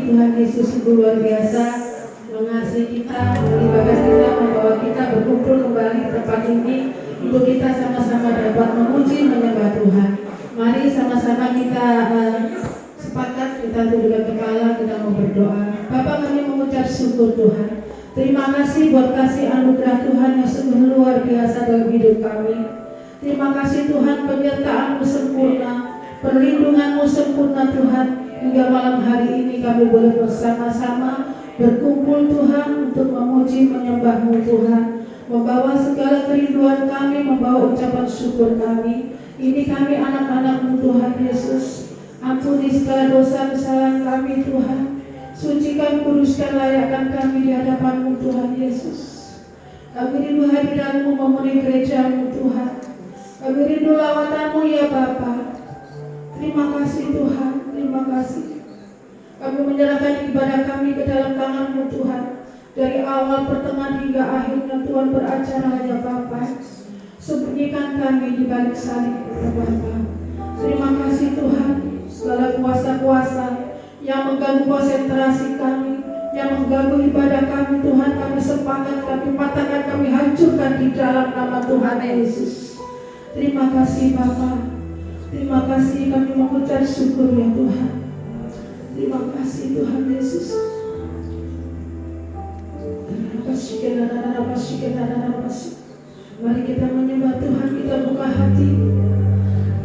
Tuhan Yesus itu luar biasa mengasihi kita, melibatkan kita, membawa kita berkumpul kembali di tempat ini untuk kita sama-sama dapat memuji menyembah Tuhan. Mari sama-sama kita sepakat, kita tundukkan kepala, kita mau berdoa. Bapa, kami mengucap syukur Tuhan. Terima kasih buat kasih anugerah Tuhan yang sungguh luar biasa dalam hidup kami. Terima kasih Tuhan, penyertaan-Mu sempurna, perlindungan-Mu sempurna Tuhan. Hingga malam hari ini kami boleh bersama-sama berkumpul Tuhan untuk memuji menyembah-Mu Tuhan, membawa segala kerinduan kami, membawa ucapan syukur kami. Ini kami anak-anak-Mu Tuhan Yesus. Ampuni segala dosa kesalahan kami Tuhan. Sucikan, kuduskan, layakkan kami di hadapan-Mu Tuhan Yesus. Kami rindu hadirat-Mu memenuhi gereja-Mu Tuhan. Kami rindu lawatan-Mu ya Bapa. Terima kasih Tuhan, terima kasih. Kami menyerahkan ibadah kami ke dalam tangan-Mu Tuhan. Dari awal, pertengahan hingga akhirnya Tuhan beracara ya Bapa. Sembunyikan kami di balik salib ya Bapa. Terima kasih Tuhan. Segala kuasa-kuasa yang mengganggu konsentrasi kami, yang mengganggu ibadah kami Tuhan, kami sepakat, kami patahkan, kami hancurkan di dalam nama Tuhan Yesus. Terima kasih Bapa. Terima kasih, kami mengucap syukur ya Tuhan. Terima kasih Tuhan Yesus. Mari kita menyembah Tuhan, kita buka hati,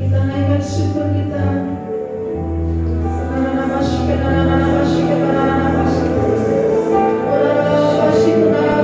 kita naikkan syukur kita. Tuhan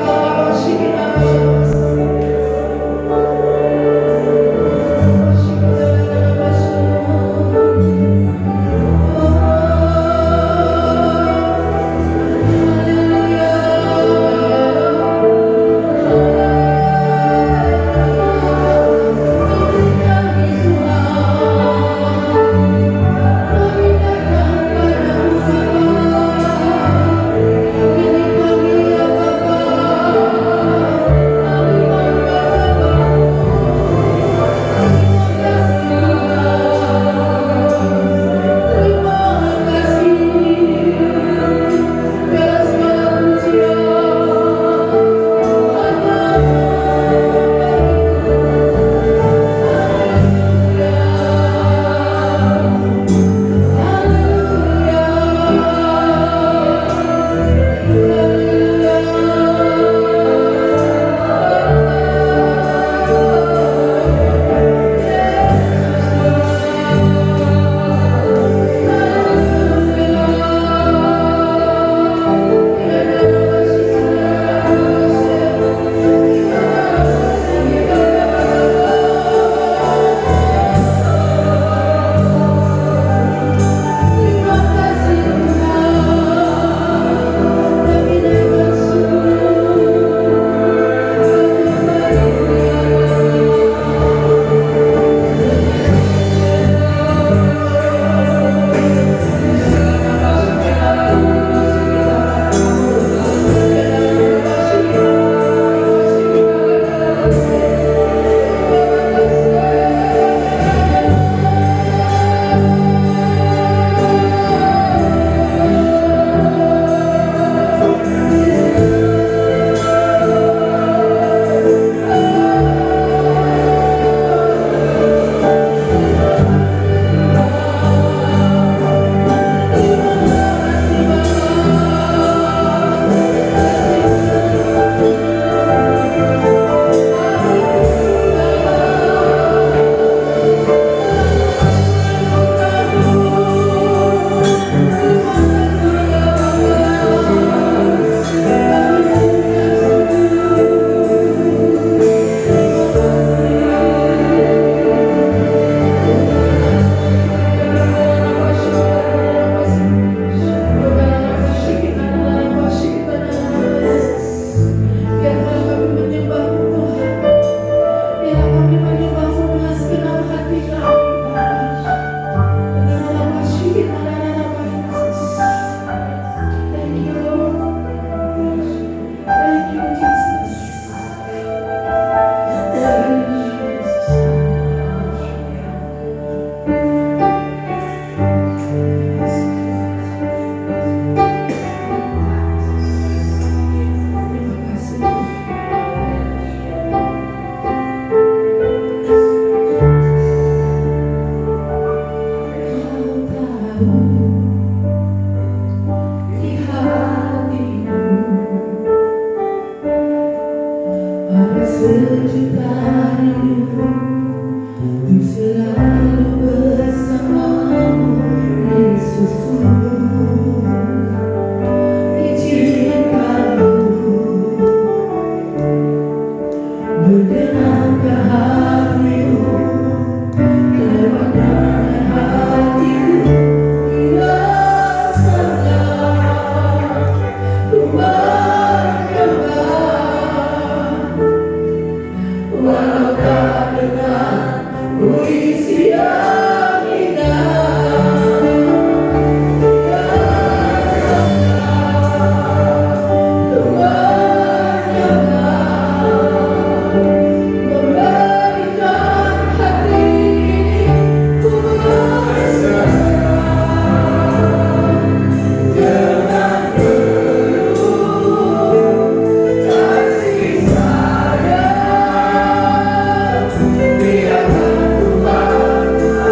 Biarkan Tuhan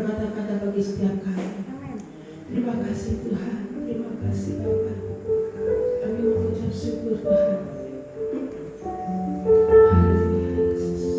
berkata-kata bagi setiap kami. Terima kasih Tuhan, terima kasih Bapa. Kami mengucap syukur Tuhan. Haleluya Yesus.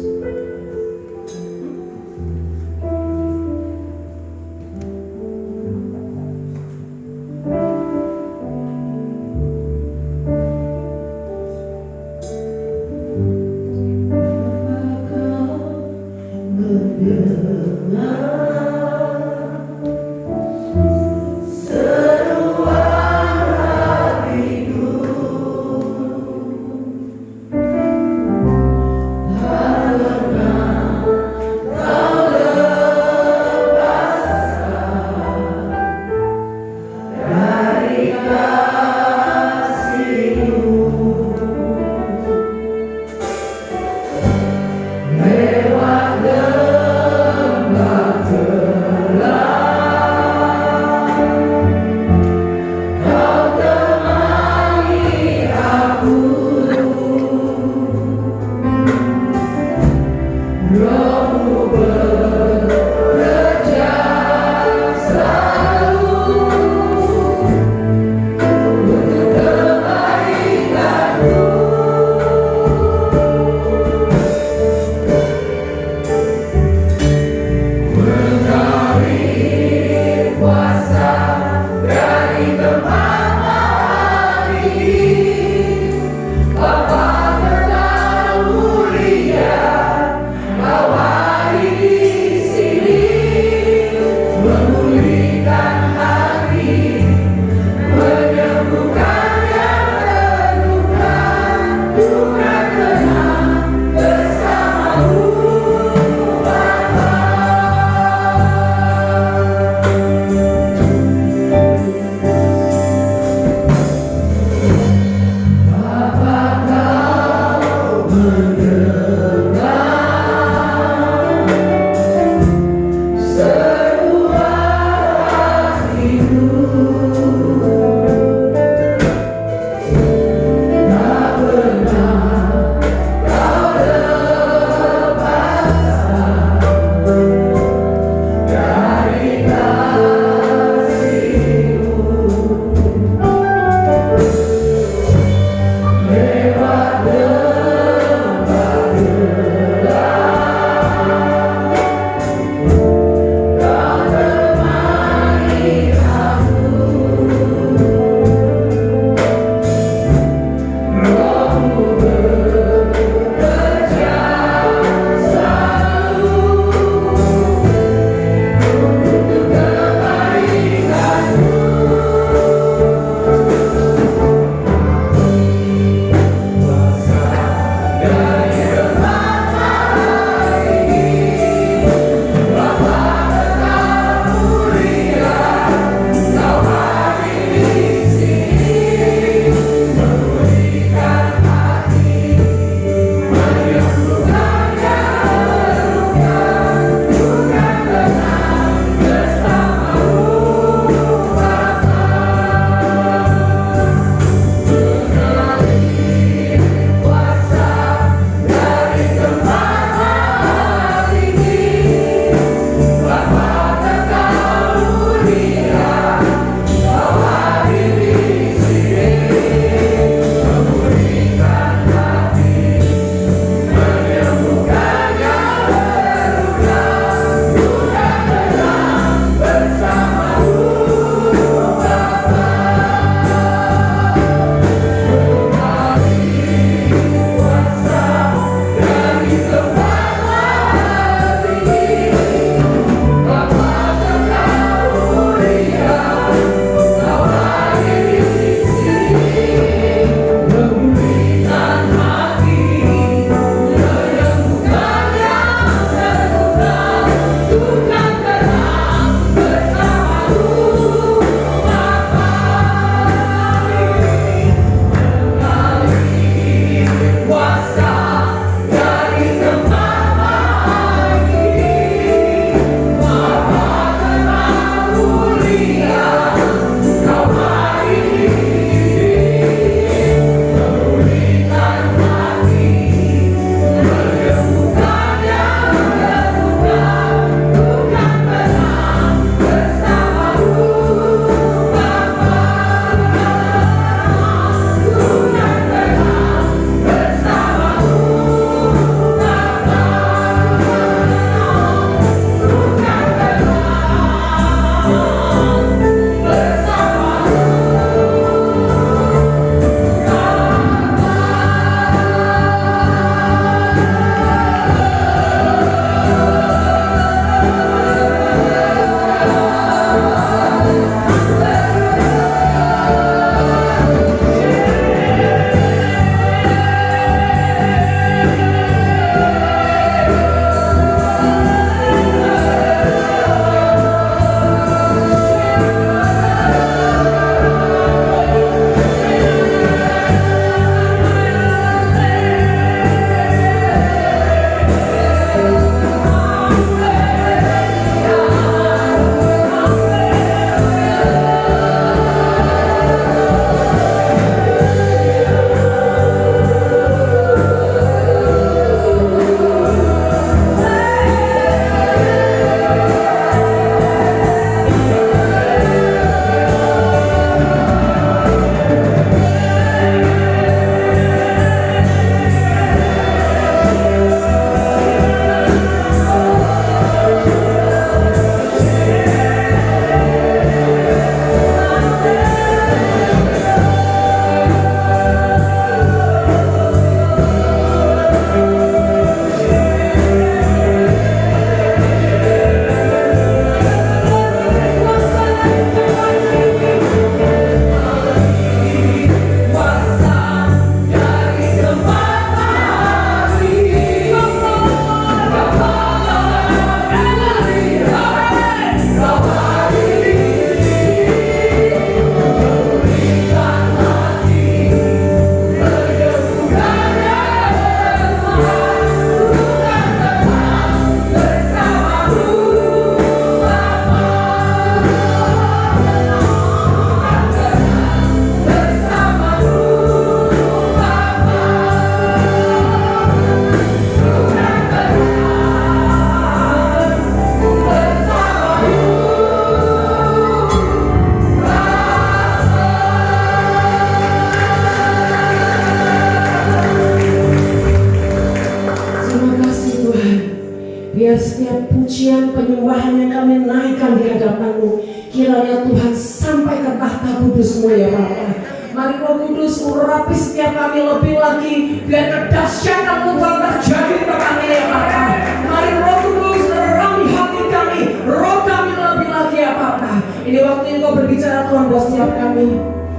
naikkan di hadapan-Mu. Kiranya Tuhan sampai ke tahta kudus-Mu ya Bapa. Mari Roh Kudus urapi setiap kami lebih lagi, biar kedahsyatan Tuhan terjadi di kami ya Bapa. Mari Roh Kudus terami hati kami, roh kami lebih lagi ya Bapa. Ini waktu Engkau berbicara Tuhan buat setiap kami.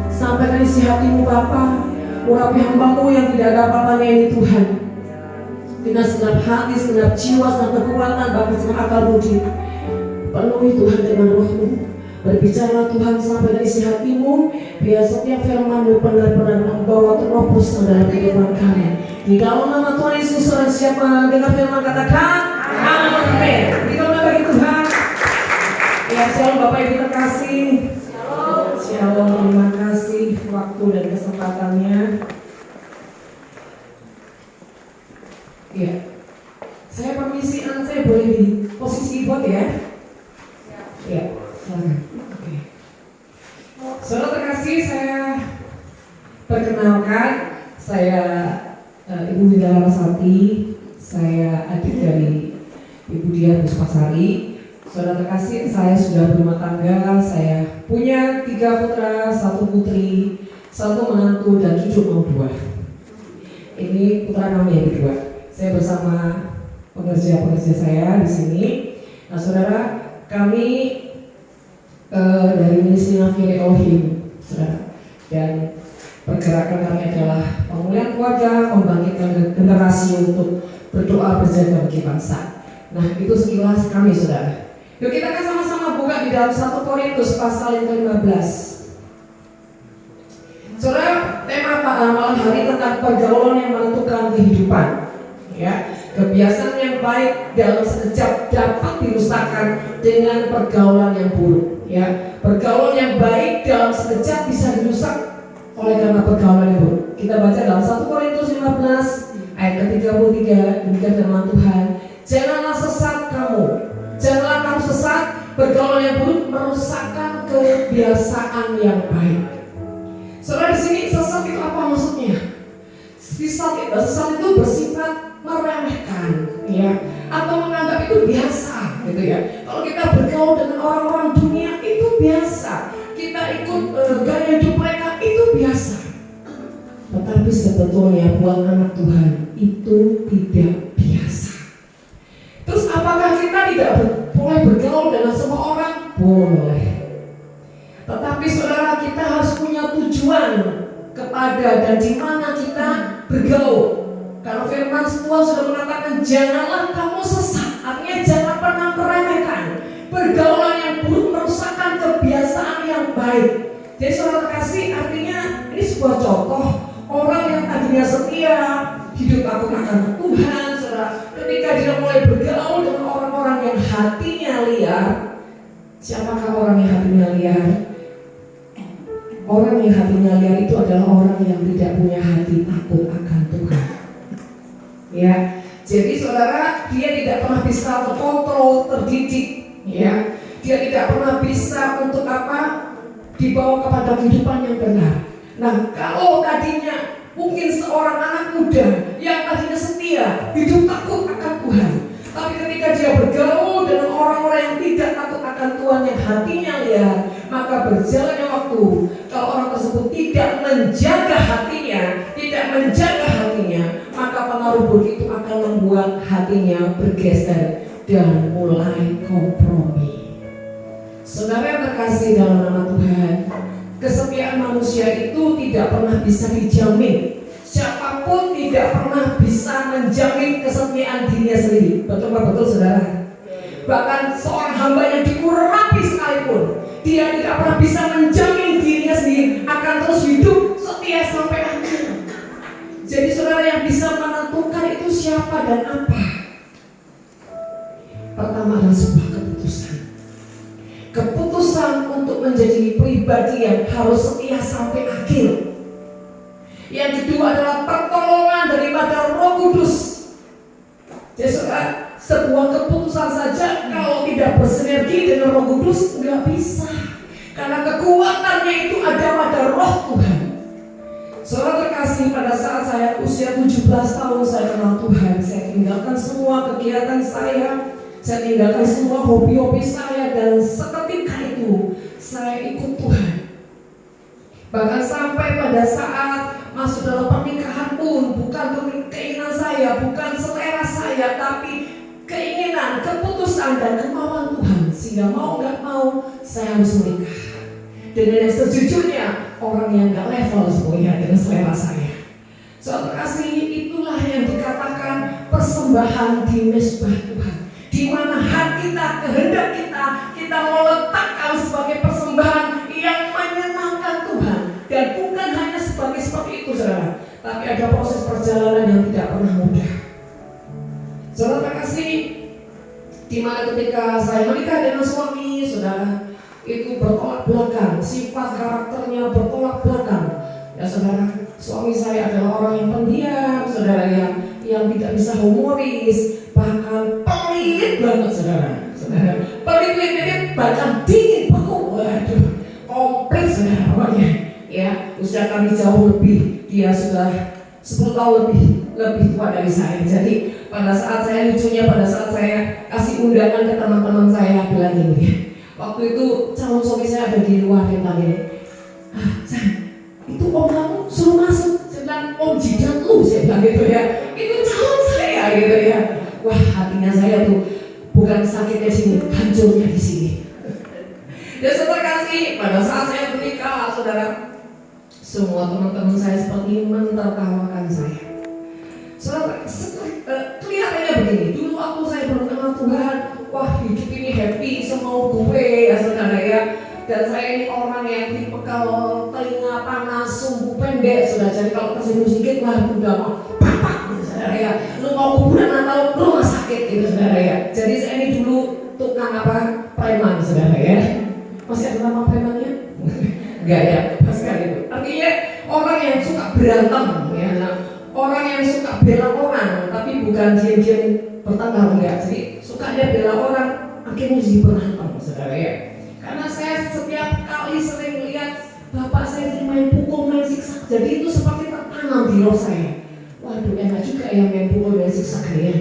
Sampaikan isi hati-Mu Bapa. Urapi hamba-Mu yang tidak ada apa-apanya ini Tuhan. Dengan segenap hati, segenap jiwa, segenap kekuatan, bahkan segenap akal budi. Penuhi Tuhan dengan Roh-Mu. Berbicara Tuhan sampai dari isi hati-Mu, biar setiap firman-Mu benar-benar membawa terobosan dalam kehidupan kami. Di dalam nama Tuhan Yesus, orang siapa dengar firman katakan amin. Di dalam nama bagi Tuhan. Ya, shalom Bapak Ibu terkasih. Shalom, terima kasih waktu dan kesempatannya. Ya, saya permisi, anak saya boleh di posisi buat ya? Ya, silakan. Oke. Saudara terkasih, saya perkenalkan, saya Ibu Winda Larasati, saya adik dari Ibu Dian Puspasari. Saudara terkasih, saya sudah berumah tangga, saya punya 3 putra, 1 putri, 1 menantu dan cucu mau 2. Ini putra kami yang kedua. Saya bersama pekerja-pekerja saya di sini. Nah, saudara, kami dari Ministry Nafiri Elohim, saudara, dan pergerakan kami adalah pemulihan keluarga, membangkitkan generasi untuk berdoa berjaga bagi bangsa. Nah, itu sekilas kami, saudara. Yuk kita akan sama-sama buka di dalam 1 Korintus pasal yang ke-15. Saudara, tema malam hari tentang pergaulan yang menentukan kehidupan. Ya, kebiasaan yang baik dalam sekejap dapat dirusakkan dengan pergaulan yang buruk. Ya, pergaulan yang baik dalam sekejap bisa dirusak oleh karena pergaulan yang buruk. Kita baca dalam 1 Korintus 15 ayat ke-33, demikian firman Tuhan. Janganlah sesat kamu. Janganlah kamu sesat, pergaulan yang buruk merusakkan kebiasaan yang baik. Saudara, di sini sesat itu apa maksudnya? Sesat itu bersifat meremehkan, ya, atau menganggap itu biasa, gitu ya. Kalau kita bergaul dengan orang-orang dunia itu biasa, kita ikut gaya hidup mereka itu biasa. Tetapi sebetulnya buat anak Tuhan itu tidak biasa. Terus apakah kita tidak boleh bergaul dengan semua orang? Boleh. Tetapi saudara, kita harus punya tujuan kepada dan di mana kita bergaul. Karena firman Tuhan sudah mengatakan janganlah kamu sesat. Artinya jangan pernah meremehkan pergaulan yang buruk merusakkan kebiasaan yang baik. Jadi saudara terkasih, artinya ini sebuah contoh orang yang tadinya setia, hidup takut akan Tuhan, saudara. Ketika dia mulai bergaul dengan orang-orang yang hatinya liar. Siapakah orang yang hatinya liar? Orang yang hatinya liar itu adalah orang yang tidak punya hati takut akan Tuhan. Ya, jadi saudara, dia tidak pernah bisa terkontrol, terdidik. Ya, dia tidak pernah bisa untuk apa? Dibawa kepada kehidupan yang benar. Nah, kalau tadinya mungkin seorang anak muda yang tadinya setia, hidup takut akan Tuhan, tapi ketika dia bergaul dengan orang-orang yang tidak takut akan Tuhan, yang hatinya liar, maka berjalannya waktu, kalau orang tersebut tidak menjaga hatinya, maka pengaruh buruk itu akan membuat hatinya bergeser dan mulai kompromi. Saudara yang terkasih dalam nama Tuhan, kesetiaan manusia itu tidak pernah bisa dijamin. Siapapun tidak pernah bisa menjamin kesetiaan dirinya sendiri. Betul saudara? Bahkan seorang hamba yang diurapi sekalipun, dia tidak pernah bisa menjamin dirinya sendiri akan terus hidup setia sampai akhir. Jadi saudara, yang bisa menentukan itu siapa dan apa? Pertama adalah sebuah keputusan untuk menjadi pribadi yang harus setia sampai akhir. Yang kedua adalah pertolongan daripada Roh Kudus. Jadi saudara, sebuah keputusan saja kalau tidak bersinergi dengan Roh Kudus nggak bisa, karena kekuatannya itu ada pada Roh Tuhan. Saudara terkasih, pada saat saya usia 17 tahun saya kenal Tuhan, saya tinggalkan semua kegiatan saya Saya tinggalkan semua hobi-hobi saya dan seketika itu saya ikut Tuhan. Bahkan sampai pada saat masuk dalam pernikahan pun bukan keinginan saya, bukan selera saya, tapi keinginan, keputusan dan kemauan Tuhan. Sehingga mau nggak mau saya harus menikah dengan yang sejujurnya orang yang nggak level sebenarnya dengan selera saya. Saudara kasih, itulah yang dikatakan persembahan di mezbah Tuhan, di mana hati kita, kehendak kita mau letakkan sebagai persembahan yang menyenangkan Tuhan. Dan bukan hanya seperti itu, saudara, tapi ada proses perjalanan yang tidak pernah mudah. Saudara kasih, di mana ketika saya menikah dengan suami, saudara, itu bertolak belakang, sifat karakternya bertolak belakang. Ya saudara, suami saya adalah orang yang pendiam, saudara, yang tidak bisa humoris, bahkan pelit banget, saudara. Pelit, bahkan dingin beku, waduh, komplit, saudara, pokoknya. Ya, usia kami jauh lebih, dia sudah 10 tahun lebih tua dari saya. Jadi pada saat saya lucunya, pada saat saya kasih undangan ke teman-teman saya, bilang gini, waktu itu calon suami saya ada di luar, dia bilang gini, San, itu om kamu suruh masuk. Saya bilang, om jidat lu, saya bilang gitu ya, itu calon saya gitu ya. Wah, hatinya saya tuh bukan sakitnya sini, hancurnya di sini. Dan saudara kasih, pada saat saya menikah, saudara, semua teman-teman saya seperti menertawakan saya. Saudara, kelihatannya begini, dulu waktu saya belum kenal Tuhan, wah hidup ini happy, semau gue ya saudara ya. Dan saya ini orang yang tipe kalau telinga panas, sumbu pendek, saudara. Jadi kalau tersinggung sedikit, wah udah mau papak gitu saudara ya. Lu mau kuburan atau rumah sakit gitu saudara ya. Jadi saya ini dulu tukang preman saudara ya. Masih ada nama premannya? Enggak ya, pas sekali itu. Artinya orang yang suka berantem ya. Nah, orang yang suka bela orang, tapi bukan diam-diam bertengkar, enggak. Jadi suka dia bela orang, akhirnya jadi berantem, saudara ya. Karena saya setiap kali sering lihat bapak saya main pukul, main siksa, jadi itu seperti tertanam di roh saya. Waduh, enak juga yang main pukul, main siksa ya.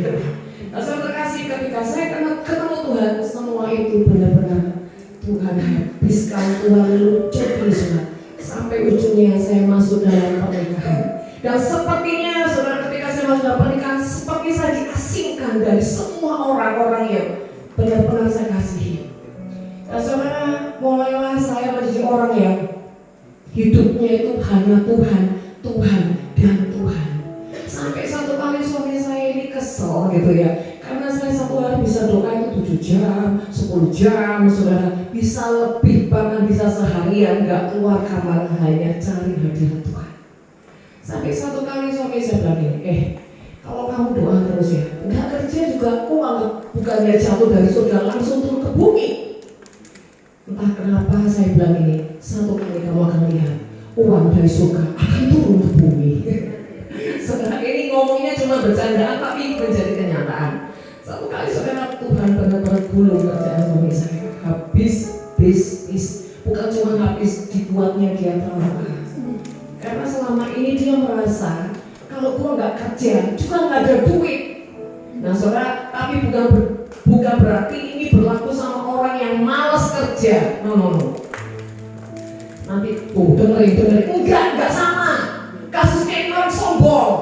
Nah, saya terkasih ketika saya ketemu Tuhan, semua itu benar-benar Tuhan habiskan, Tuhan lucuki semua. Sampai ujungnya saya masuk dalam pernikahan. Dan sepertinya saudara, ketika saya masuk dalam pernikahan, seperti saya diasingkan dari semua orang-orang yang benar-benar saya kasihi. Dan saudara, mulailah saya menjadi orang yang hidupnya itu hanya Tuhan, Tuhan, dan Tuhan. Sampai satu kali suami saya ini kesel gitu ya, karena saya satu hari bisa doa itu 7 jam, 10 jam, saudara, bisa lebih, bahkan bisa seharian gak keluar kamar hanya cari hadirat Tuhan. Sampai satu kali suami saya bilang ini, kalau kamu doa terus ya, gak kerja juga uang bukannya jatuh dari surga langsung turun ke bumi. Entah kenapa saya bilang ini, satu kali kamu akan lihat uang dari surga akan turun ke bumi. Saudara, ini ngomongnya cuma bercandaan tapi menjadi kenyataan. Satu kali saudara, Tuhan benar-benar gulung kerjaan suami saya. Habis bisnis, bukan cuma habis dibuatnya dia trauma. Karena selama ini dia merasa kalau gua nggak kerja juga nggak ada duit. Nah saudara, tapi bukan berarti ini berlaku sama orang yang malas kerja. No. Nanti dengerin. Enggak sama. Kasusnya ini orang sombong.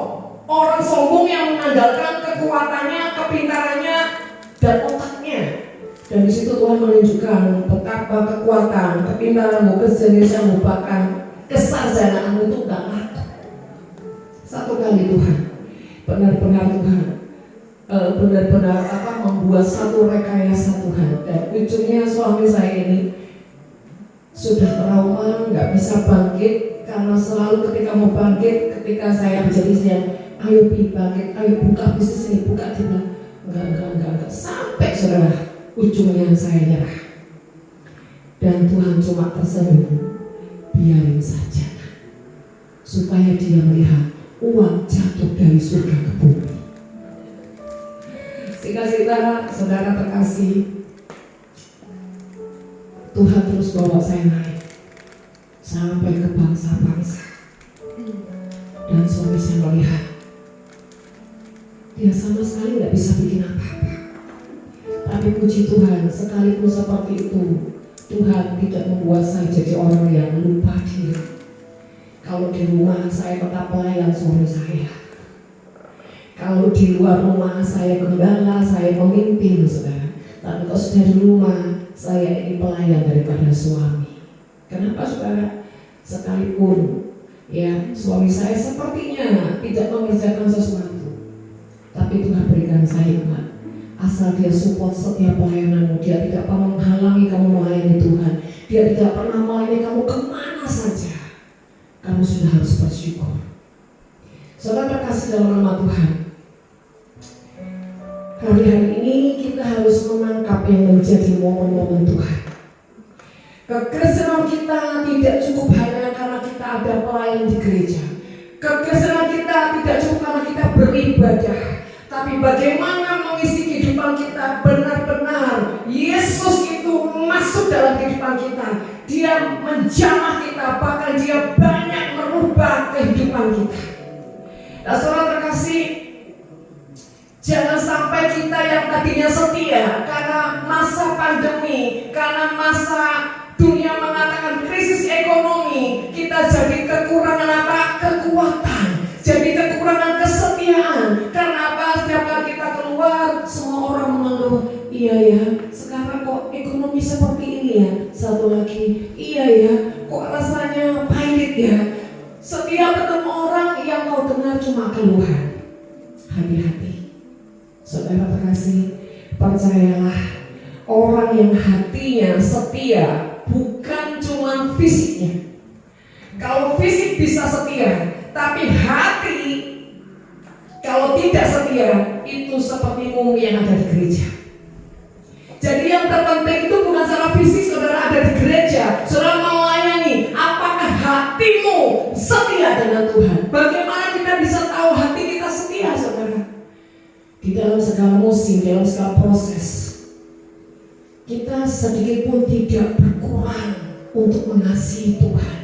Orang sombong yang mengandalkan kekuatannya, kepintarannya, dan otaknya. Dan di situ Tuhan menunjukkan betapa kekuatan, kepintaranmu, keseniasanmu, bahkan kesarjanaanmu itu gak laku. Satu kali Tuhan, benar-benar Tuhan, membuat satu rekayasa Tuhan. Dan ujungnya suami saya ini sudah trauma, gak bisa bangkit. Karena selalu ketika mau bangkit, ketika saya menjadi istri, ayo bangkit, ayo buka bisnis ini, buka dia. Enggak. Sampai saudara, ujungnya saya nyerah. Dan Tuhan cuma tersenyum, biarin saja, supaya dia melihat uang jatuh dari surga ke bumi. Sehingga saudara terkasih, Tuhan terus bawa saya naik sampai ke bangsa-bangsa. Dan suami saya melihat dia sama sekali nggak bisa bikin apa-apa, tapi Tuhan tidak membuat saya jadi orang yang lupa diri. Kalau di rumah saya tetap pelayan suami saya. Kalau di luar rumah saya gembala, saya pemimpin, saudara. Tapi kalau sudah di rumah, saya ini pelayan daripada suami. Kenapa, saudara? Sekalipun ya suami saya sepertinya tidak mengerjakan sesuatu, tapi Tuhan berikan saya iman. Asal dia support setiap pelayananmu, dia tidak pernah menghalangi kamu melayani Tuhan. Dia tidak pernah melayani kamu kemana saja. Kamu sudah harus bersyukur. Saudara terkasih dalam nama Tuhan, hari-hari ini kita harus menangkap yang menjadi momen-momen Tuhan. Kekristenan kita tidak cukup hanya karena kita ada pelayan di gereja. Kekristenan kita tidak cukup karena kita beribadah, tapi bagaimana mengisi kehidupan kita benar-benar Yesus itu masuk dalam kehidupan kita. Dia menjamah kita, bahkan dia banyak merubah kehidupan kita. Nah, saudara terkasih, jangan sampai kita yang tadinya setia karena masa pandemi, karena masa dunia mengatakan krisis ekonomi, kita jadi kekurangan apa? Kekuatan. Jadi kekurangan kesetiaan. Karena apa? Setiap kali kita keluar, semua orang mengeluh, iya ya, sekarang kok ekonomi seperti ini ya. Satu lagi, iya ya, kok rasanya pahit ya. Setiap ketemu orang yang kau dengar cuma keluhan. Hati-hati, saudara terkasih, percayalah, orang yang hatinya setia bukan cuma fisiknya. Kalau fisik bisa setia, tapi hati kalau tidak setia itu seperti mumi yang ada di gereja. Jadi yang terpenting itu bukan secara fisik saudara ada di gereja, saudara melayani. Apakah hatimu setia dengan Tuhan? Bagaimana kita bisa tahu hati kita setia, saudara? Di dalam segala musim, dalam segala proses, kita sedikit pun tidak berkurang untuk mengasihi Tuhan.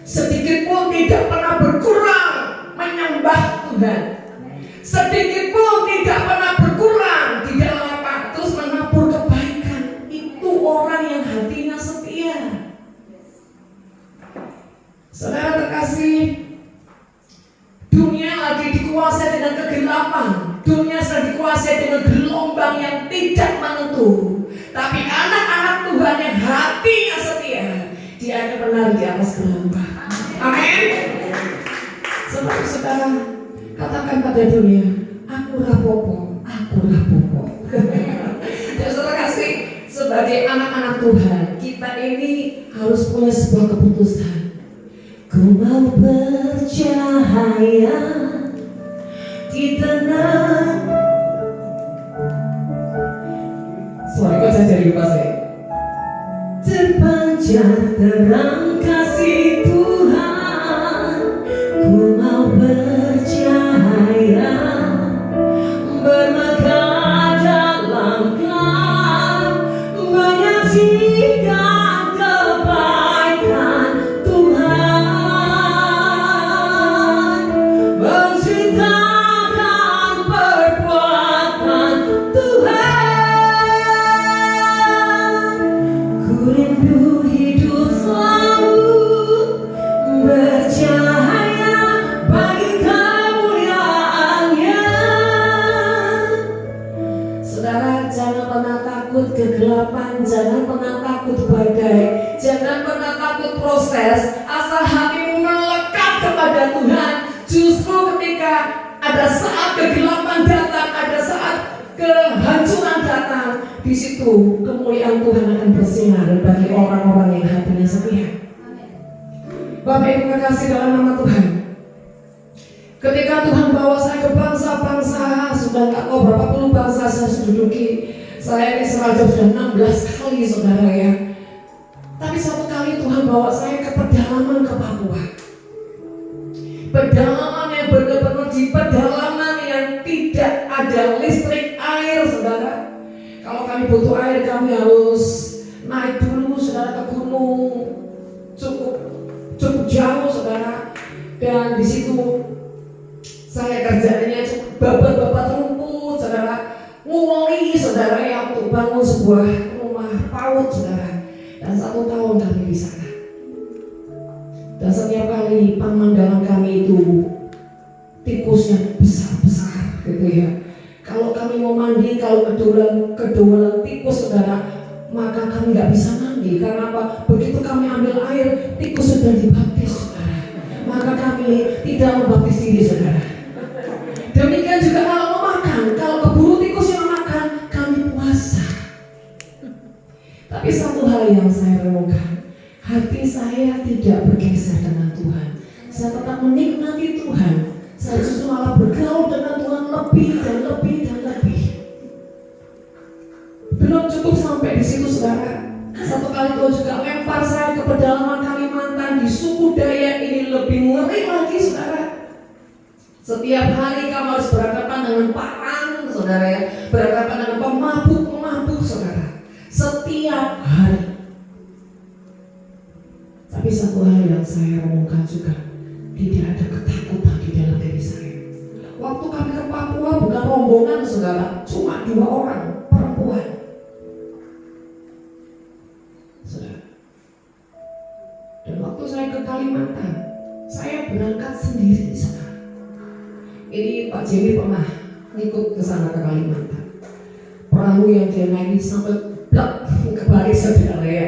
Sedikit pun tidak pernah berkurang menyembah Tuhan. Sedikit pun tidak pernah berkurang di dalam apa? Terus menabur kebaikan. Itu orang yang hatinya setia. Saudara terkasih, dunia lagi dikuasai dengan kegelapan. Dunia sedang dikuasai dengan gelombang yang tidak menentu. Tapi anak-anak Tuhan yang hatinya setia, dia akan menari di atas gelombang. Amin. Sebab saudara katakan pada dunia, aku rapopo, aku rapopo. Ya saudara kasih, sebagai anak-anak Tuhan, kita ini harus punya sebuah keputusan. Ku mau bercahaya di tengah. Sorry, kok saya jadi lupa saya. Terpancar terang kasih Tuhan, ku mau bercahaya, bermegah dalam gelap, menyaksikan kebaikan Tuhan, menceritakan perbuatan Tuhan. Ku rindu hidup selalu bercahaya bagi kemuliaan-Nya. Saudara, jangan pernah takut kegelapan, jangan pernah takut badai, jangan pernah takut proses. Asal hatimu melekat kepada Tuhan. Justru ketika ada saat kegelapan datang, ada saat kehancuran datang, di situ kemuliaan Tuhan akan bersinar bagi orang-orang yang hatinya setia. Bapak Ibu kekasih dalam nama Tuhan, ketika Tuhan bawa saya ke bangsa-bangsa, sudah tak tahu berapa puluh bangsa saya sudah duduki. Saya ini serajah sudah 16 kali, saudara ya. Tapi satu kali Tuhan bawa saya ke pedalaman ke Papua. Pedalaman yang benar-benar di pedalaman yang tidak ada listrik, air, saudara. Kalau kami butuh air, kami harus naik dulu, saudara, ke gunung, cukup jauh, saudara. Dan di situ saya kerjanya babat-babat rumput, saudara, nguli, saudara, ya, untuk bangun sebuah rumah PAUD, saudara. tahun kami di sana. Dan setiap kali pemandangan kami itu tikusnya besar-besar gitu ya. Kalau kami mau mandi, kalau kedolan tikus saudara, maka kami nggak bisa mandi. Karena apa? Begitu kami ambil air, tikus sudah dibaptis saudara. Maka kami tidak membaptis diri saudara. Demikian juga kalau mau makan, kalau keburu tikus yang makan, kami puasa. Tapi satu hal yang saya renungkan, hati saya tidak bergeser dengan Tuhan. Saya tetap menikmati Tuhan. Saya justru malah bergaul dengan Tuhan lebih dan lebih dan lebih. Belum cukup sampai di situ saudara. Satu kali Tuhan juga lempar saya ke pedalaman Kalimantan, di suku Dayak ini lebih ngeri lagi saudara. Setiap hari kamu harus berhadapan dengan parang saudara ya, berhadapan dengan pemabuk saudara. Setiap hari. Tapi satu hal yang saya renungkan juga, tidak ada ketakutan di dalam diri saya. Waktu kami ke Papua bukan rombongan saudara, cuma 2 orang perempuan. Saudara. Dan waktu saya ke Kalimantan, saya berangkat sendiri saudara. Ini Pak Jimmy pernah ngikut ke sana ke Kalimantan. Perahu yang dia naiki sampai blak kebalik saudara ya.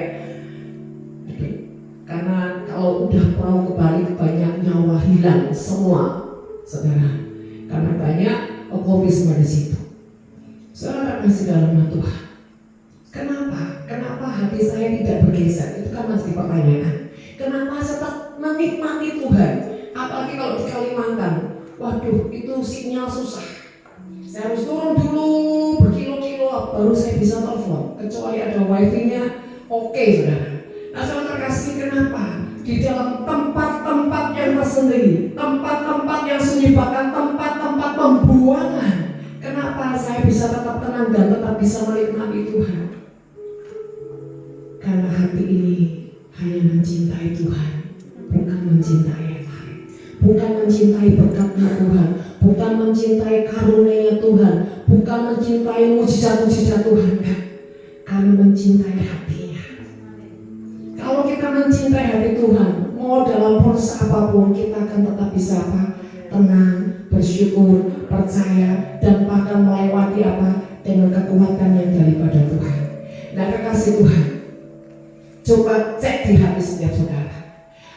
Karena kalau udah perahu kebalik banyak nyawa hilang semua saudara. Karena banyak alkoholisme di situ. Saudara masih dalam Tuhan. Kenapa hati saya tidak bergeser? Itu kan masih pertanyaan. Kenapa saya tetap menikmati Tuhan? Apalagi kalau di Kalimantan. Waduh, itu sinyal susah. Saya harus turun dulu berkilo-kilo baru saya bisa telepon. Kecuali ada wifi-nya, oke, saudara. Nah, saudara kasih kenapa? Di dalam tempat-tempat yang tersendiri, tempat-tempat yang sunyi, bahkan tempat-tempat pembuangan, kenapa saya bisa tetap tenang dan tetap bisa menikmati Tuhan? Karena hati ini hanya mencintai Tuhan, bukan mencintai yang lain, bukan mencintai berkatnya Tuhan, bukan mencintai karunia Tuhan, bukan mencintai mujizat-mujizat Tuhan, karena mencintai hatinya. Kalau kita mencintai hati Tuhan, mau dalam proses apapun kita akan tetap bisa apa? Tenang, bersyukur, percaya, dan bahkan melewati apa? Dengan kekuatan yang daripada Tuhan. Nah, kekasih Tuhan, coba cek di hati setiap saudara.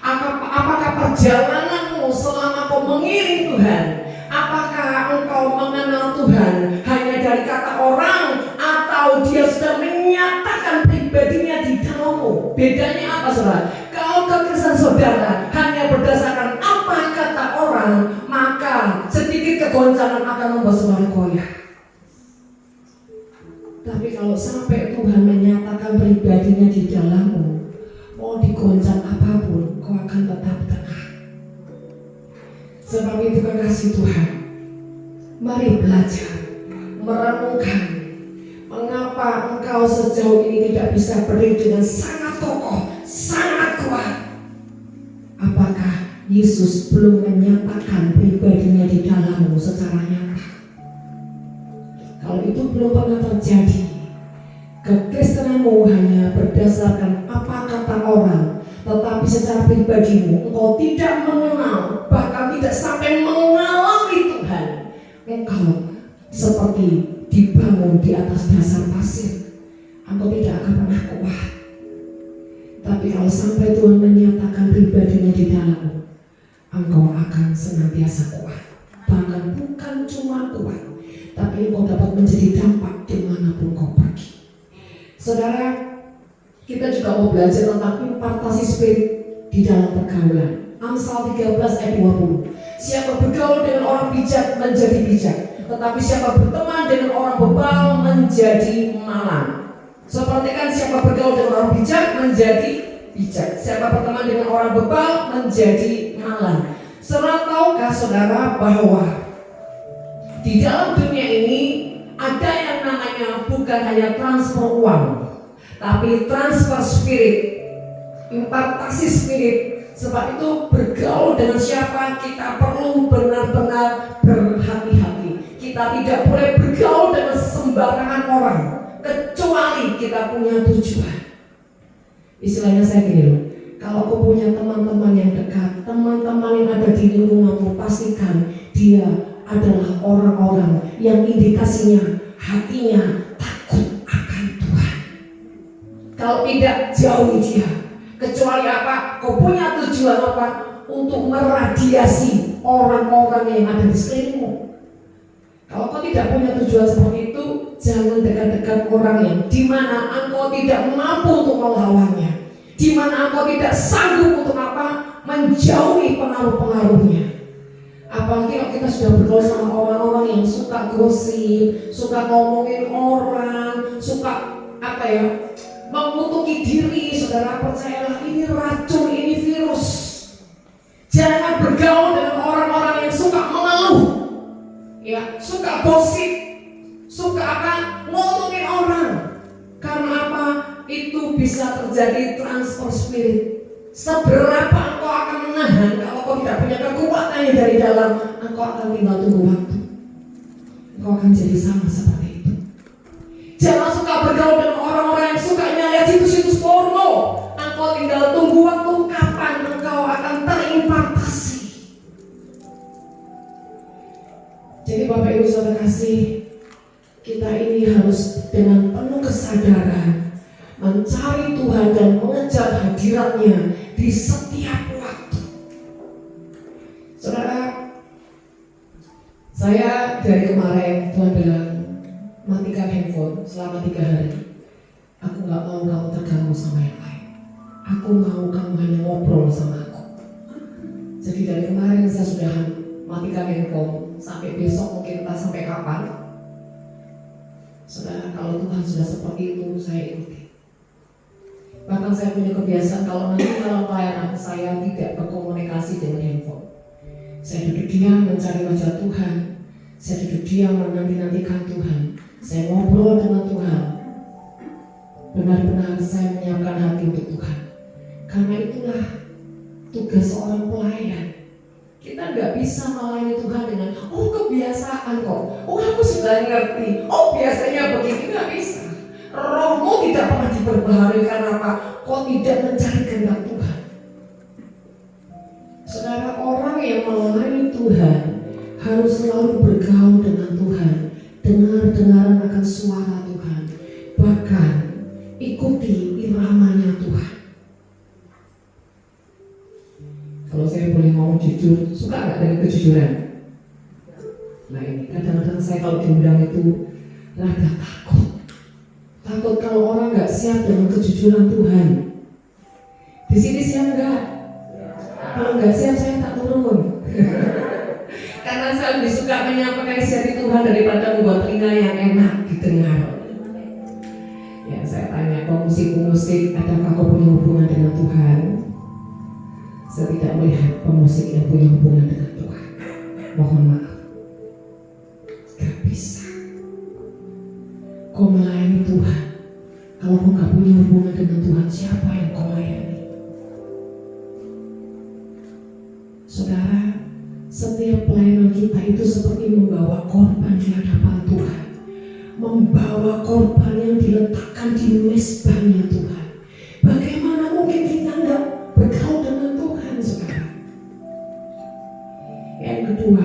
Apakah perjalananmu selama kau mengiring Tuhan, apakah engkau mengenal Tuhan hanya dari kata orang, atau dia sudah menyatakan pribadinya di dalammu? Bedanya apa saudara? Kalau kekristenan saudara hanya berdasarkan apa kata orang, maka sedikit kegoncangan akan membuat saudara goyah. Tapi kalau sampai Tuhan menyatakan pribadinya di dalammu, mau digoncang apapun, kau akan tetap tenang. Sebab itu kekasih Tuhan, mari belajar merenungkan mengapa engkau sejauh ini tidak bisa berdiri dengan sangat kokoh, sangat kuat. Apakah Yesus belum menyatakan pribadinya di dalammu secara nyata? Kalau itu belum pernah terjadi, kekristenanmu hanya berdasarkan apa kata orang, tetapi secara pribadimu engkau tidak mengenal, bahkan tidak sampai mengalami Tuhan. Engkau seperti dibangun di atas dasar pasir, engkau tidak akan pernah kuat. Tapi kalau sampai Tuhan menyatakan pribadinya di dalammu, engkau akan senantiasa kuat. Bahkan bukan cuma kuat, tapi engkau dapat menjadi dampak dimanapun kau pergi. Saudara, kita juga mau belajar tentang impartasi spirit di dalam pergaulan. Amsal 13 ayat 20. Siapa bergaul dengan orang bijak menjadi bijak, tetapi siapa berteman dengan orang bebal menjadi malang. Perhatikan, siapa bergaul dengan orang bijak menjadi bijak, siapa berteman dengan orang bebal menjadi malang. Saudara, tahukah saudara bahwa di dalam dunia ini ada yang namanya bukan hanya transfer uang, tapi transfer spirit, impartasi spirit. Sebab itu bergaul dengan siapa kita perlu benar-benar berhati-hati. Kita tidak boleh bergaul dengan sembarangan orang, kecuali kita punya tujuan. Istilahnya saya gini loh, kalau kau punya teman-teman yang dekat, teman-teman yang ada di lingkunganmu, pastikan dia adalah orang-orang yang indikasinya hatinya takut akan Tuhan. Kalau tidak, jauhi dia. Kecuali apa? Kau punya tujuan apa? Untuk meradiasi orang-orang yang ada di sekelilingmu. Kalau kau tidak punya tujuan seperti itu, jangan dekat-dekat orang yang dimana engkau tidak mampu untuk melawannya, dimana engkau tidak sanggup untuk apa? Menjauhi pengaruh-pengaruhnya. Apalagi kalau kita sudah bergaul sama orang-orang yang suka gosip, suka ngomongin orang, suka apa ya, mengutuki diri. Saudara, percayalah, ini racun, ini virus. Jangan bergaul dengan orang-orang yang suka mengeluh, ya, suka gosip, suka apa? Ngomongin orang. Karena apa? Itu bisa terjadi transfer spirit. Seberapa engkau akan menahan, kalau kau tidak punya kekuatan yang dari dalam, engkau akan tinggal tunggu waktu. Engkau akan jadi sama seperti itu. Jangan suka bergaul dengan orang-orang yang suka lihat situs-situs porno. Engkau tinggal tunggu waktu kapan engkau akan terimpartasi. Jadi Bapak Ibu Saudara kasih, kita ini harus dengan penuh kesadaran mencari Tuhan dan mengejar hadiratnya di setiap waktu. Saudara, saya dari kemarin Tuhan bilang, matikan handphone selama 3 hari. Aku gak mau kamu terganggu sama yang lain. Aku mau kamu hanya ngobrol sama aku. Jadi dari kemarin saya sudah matikan handphone, sampai besok mungkin entah sampai kapan. Saudara, kalau Tuhan sudah seperti itu, saya ikuti. Bahkan saya punya kebiasaan kalau nanti dalam pelayanan saya tidak berkomunikasi dengan handphone. Saya duduk diam mencari wajah Tuhan. Saya duduk diam menanti-nantikan Tuhan. Saya ngobrol dengan Tuhan. Benar-benar saya menyiapkan hati untuk Tuhan. Karena itulah tugas seorang pelayan. Kita nggak bisa melayani Tuhan dengan kebiasaan kok. Aku sudah ngerti. Biasanya begini, nggak bisa. Rohmu tidak pernah diperbaharui karena apa? Kau tidak mencari kehendak Tuhan. Saudara, orang yang melayani Tuhan harus selalu bergaul dengan Tuhan, dengar-dengaran akan suara Tuhan, bahkan ikuti iramanya Tuhan. Kalau saya boleh ngomong jujur, suka nggak dengan kejujuran? Nah ini kadang-kadang saya kalau diundang itu rada takut kalau orang nggak siap dengan kejujuran Tuhan. Di sini siap nggak? Kalau nggak siap saya tak turun. Karena saya lebih suka menyampaikan isi hati Tuhan daripada membuat telinga yang enak didengar. Ya, saya tanya pemusik-pemusik, adakah kau punya hubungan dengan Tuhan? Saya tidak melihat pemusik yang punya hubungan dengan Tuhan. Mohon maaf, gak bisa. Kau melayani Tuhan, kalau kau gak punya hubungan dengan Tuhan, siapa yang kau layani? Saudara, setiap pelayanan kita itu seperti membawa korban di hadapan Tuhan, membawa korban yang diletakkan di mezbahnya Tuhan. Bagaimana mungkin kita nggak bergaul dengan Tuhan, saudara? Yang kedua,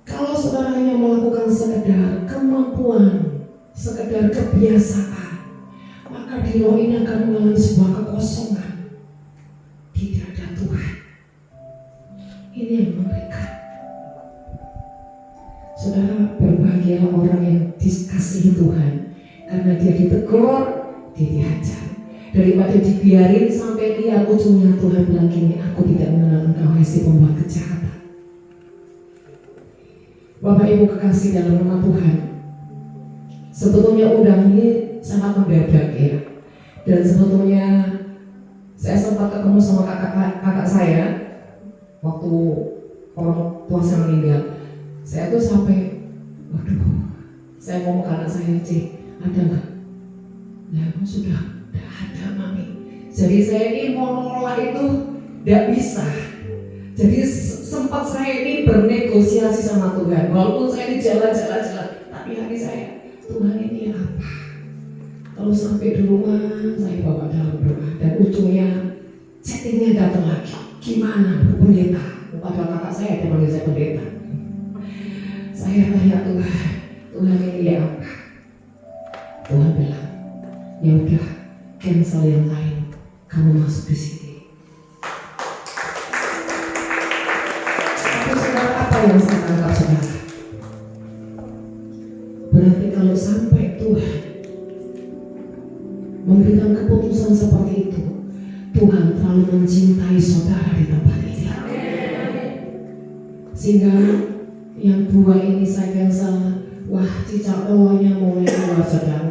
kalau saudara hanya melakukan sekedar kemampuan, sekedar kebiasaan, maka di roh ini akan mengalami sebuah kekosongan. Tidak ada Tuhan. Ini yang mengerikan. Saudara, berbahagialah orang yang dikasihi Tuhan, karena dia ditegur, dia dihajar. Daripada dibiarin sampai dia ujungnya Tuhan bilang gini, aku tidak mengenal engkau hai si pembuat kejahatan. Bapak Ibu kekasih dalam nama Tuhan, sebetulnya undang ini sangat mendadak ya. Dan sebetulnya saya sempat ketemu sama kakak saya waktu orang tua saya meninggal. Saya tuh sampai, saya ngomong ke anak saya, Cik, ada nggak? Ya sudah, tidak ada mami. Jadi saya ini mau nolak itu tidak bisa. Jadi sempat saya ini bernegosiasi sama Tuhan. Walaupun saya ini jalan-jalan, tapi hati saya, Tuhan ini apa? Kalau sampai di rumah saya bawa dalam doa, dan ujungnya chattingnya datang lagi. Gimana Bu Pendeta? Padahal kakak saya yang manggil saya pendeta. Saya tanya Tuhan ini ya apa? Tuhan bilang, ya udah, cancel yang lain, kamu masuk di sini. Tapi saudara, apa yang saya tangkap saudara? Berarti kalau sampai Tuhan memberikan keputusan seperti itu, Tuhan terlalu mencintai saudara di tempat ini. Sehingga yang dua ini saya cancel. Wah, cicak doanya mulai keluar saudara.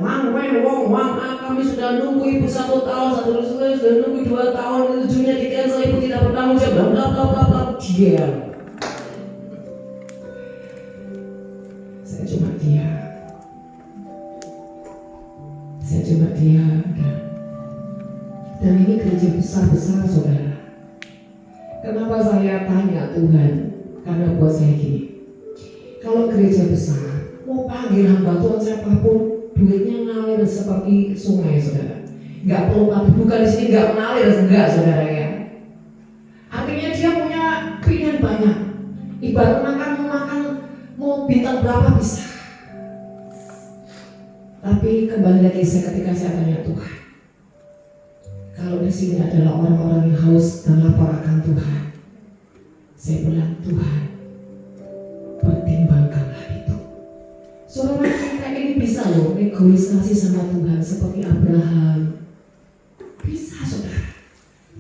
Kami sudah nunggu ibu 1 tahun, sudah nunggu 2 tahun, ujungnya di cancel, ibu tidak bertanggung jawab, bla bla bla bla. Diam. Saya cuma diam. Dan ini gereja besar-besar saudara. Kenapa saya tanya Tuhan? Karena buat saya gini, kalau gereja besar mau panggil hamba Tuhan siapapun, duitnya ngalir seperti sungai saudara. Nggak perlu bukan di sini nggak mengalir, enggak saudara ya. Artinya dia punya pilihan banyak. Ibarat makan mau bintang berapa bisa. Tapi kembali lagi ketika saya tanya Tuhan, kalau di sini adalah orang-orang yang haus dan lapar akan Tuhan, saya bilang Tuhan, pertimbangkanlah itu. Saudara, kita ini bisa loh negosiasi sama Tuhan seperti Abraham, bisa saudara,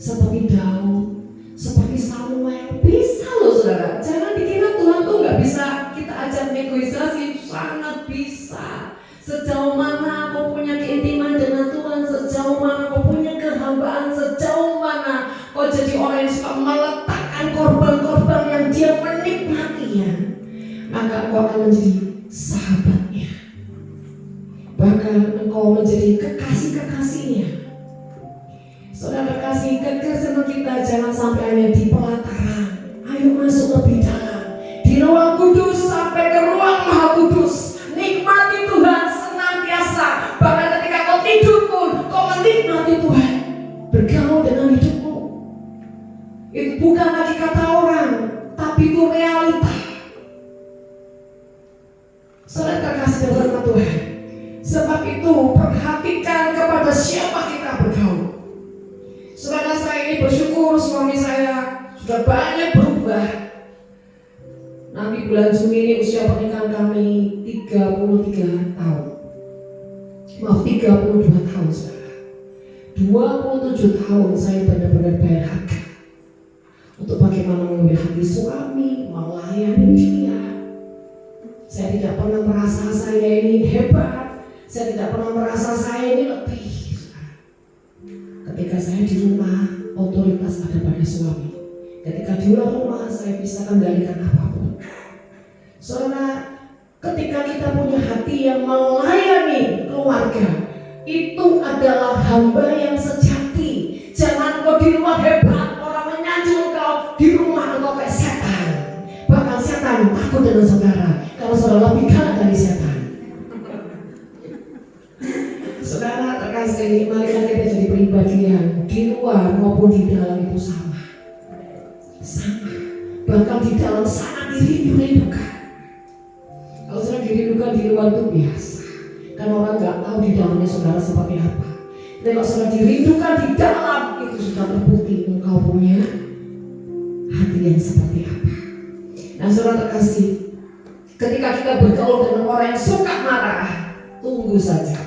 seperti Daud, seperti Samuel, bisa loh saudara. Jangan dikira Tuhan tuh nggak bisa kita ajak negosiasi, sangat bisa. Sejauh mana kau punya keintiman dengan Tuhan, sejauh mana kau punya kehambaan, sejauh mana kau jadi orang yang suka meletakkan korban-korban yang dia menikmatinya, maka kau akan menjadi sahabatnya, bahkan engkau menjadi kekasih-kekasihnya. Saudara kasih, kekerasan kita jangan sampai hanya di pelataran. Ayo masuk lebih dalam, di ruang kudus sampai ke ruang maha kudus. Nikmati Tuhan senantiasa. Bahkan ketika kau tidur pun kau menikmati Tuhan, bergaul dengan hidupmu. Itu bukan lagi kata orang, tapi itu realita. Saudara terkasih dalam Tuhan, sebab itu perhatikan kepada siapa kita bergaul. Saudara, saya ini bersyukur suami saya sudah banyak berubah. Nanti bulan Juni ini usia pernikahan kami 33 tahun. Maaf, 32 tahun saudara. 27 tahun saya benar-benar bayar harga untuk bagaimana mengambil hati suami, melayani dia. Saya tidak pernah merasa saya ini hebat. Saya tidak pernah merasa saya ini lebih. Ketika saya di rumah, otoritas ada pada suami. Ketika di luar rumah, saya bisa kendalikan apapun. Saudara, ketika kita punya hati yang melayani keluarga, itu adalah hamba yang sejati. Jangan kau di luar hebat, orang menyanjung kau, di rumah engkau kayak setan. Bahkan setan takut dengan saudara kalau saudara lebih galak dari setan. Saudara terkasih, mari kita jadi pribadi yang di luar maupun di dalam itu sama. Bahkan di dalam sangat dirindukan. Kalau saudara dirindukan di luar itu biasa, karena orang nggak tahu di dalamnya saudara seperti apa. Dan kalau saudara dirindukan di dalam, itu sudah terbukti engkau punya hati yang seperti apa. Nah saudara terkasih, ketika kita bergaul dengan orang yang suka marah, tunggu saja.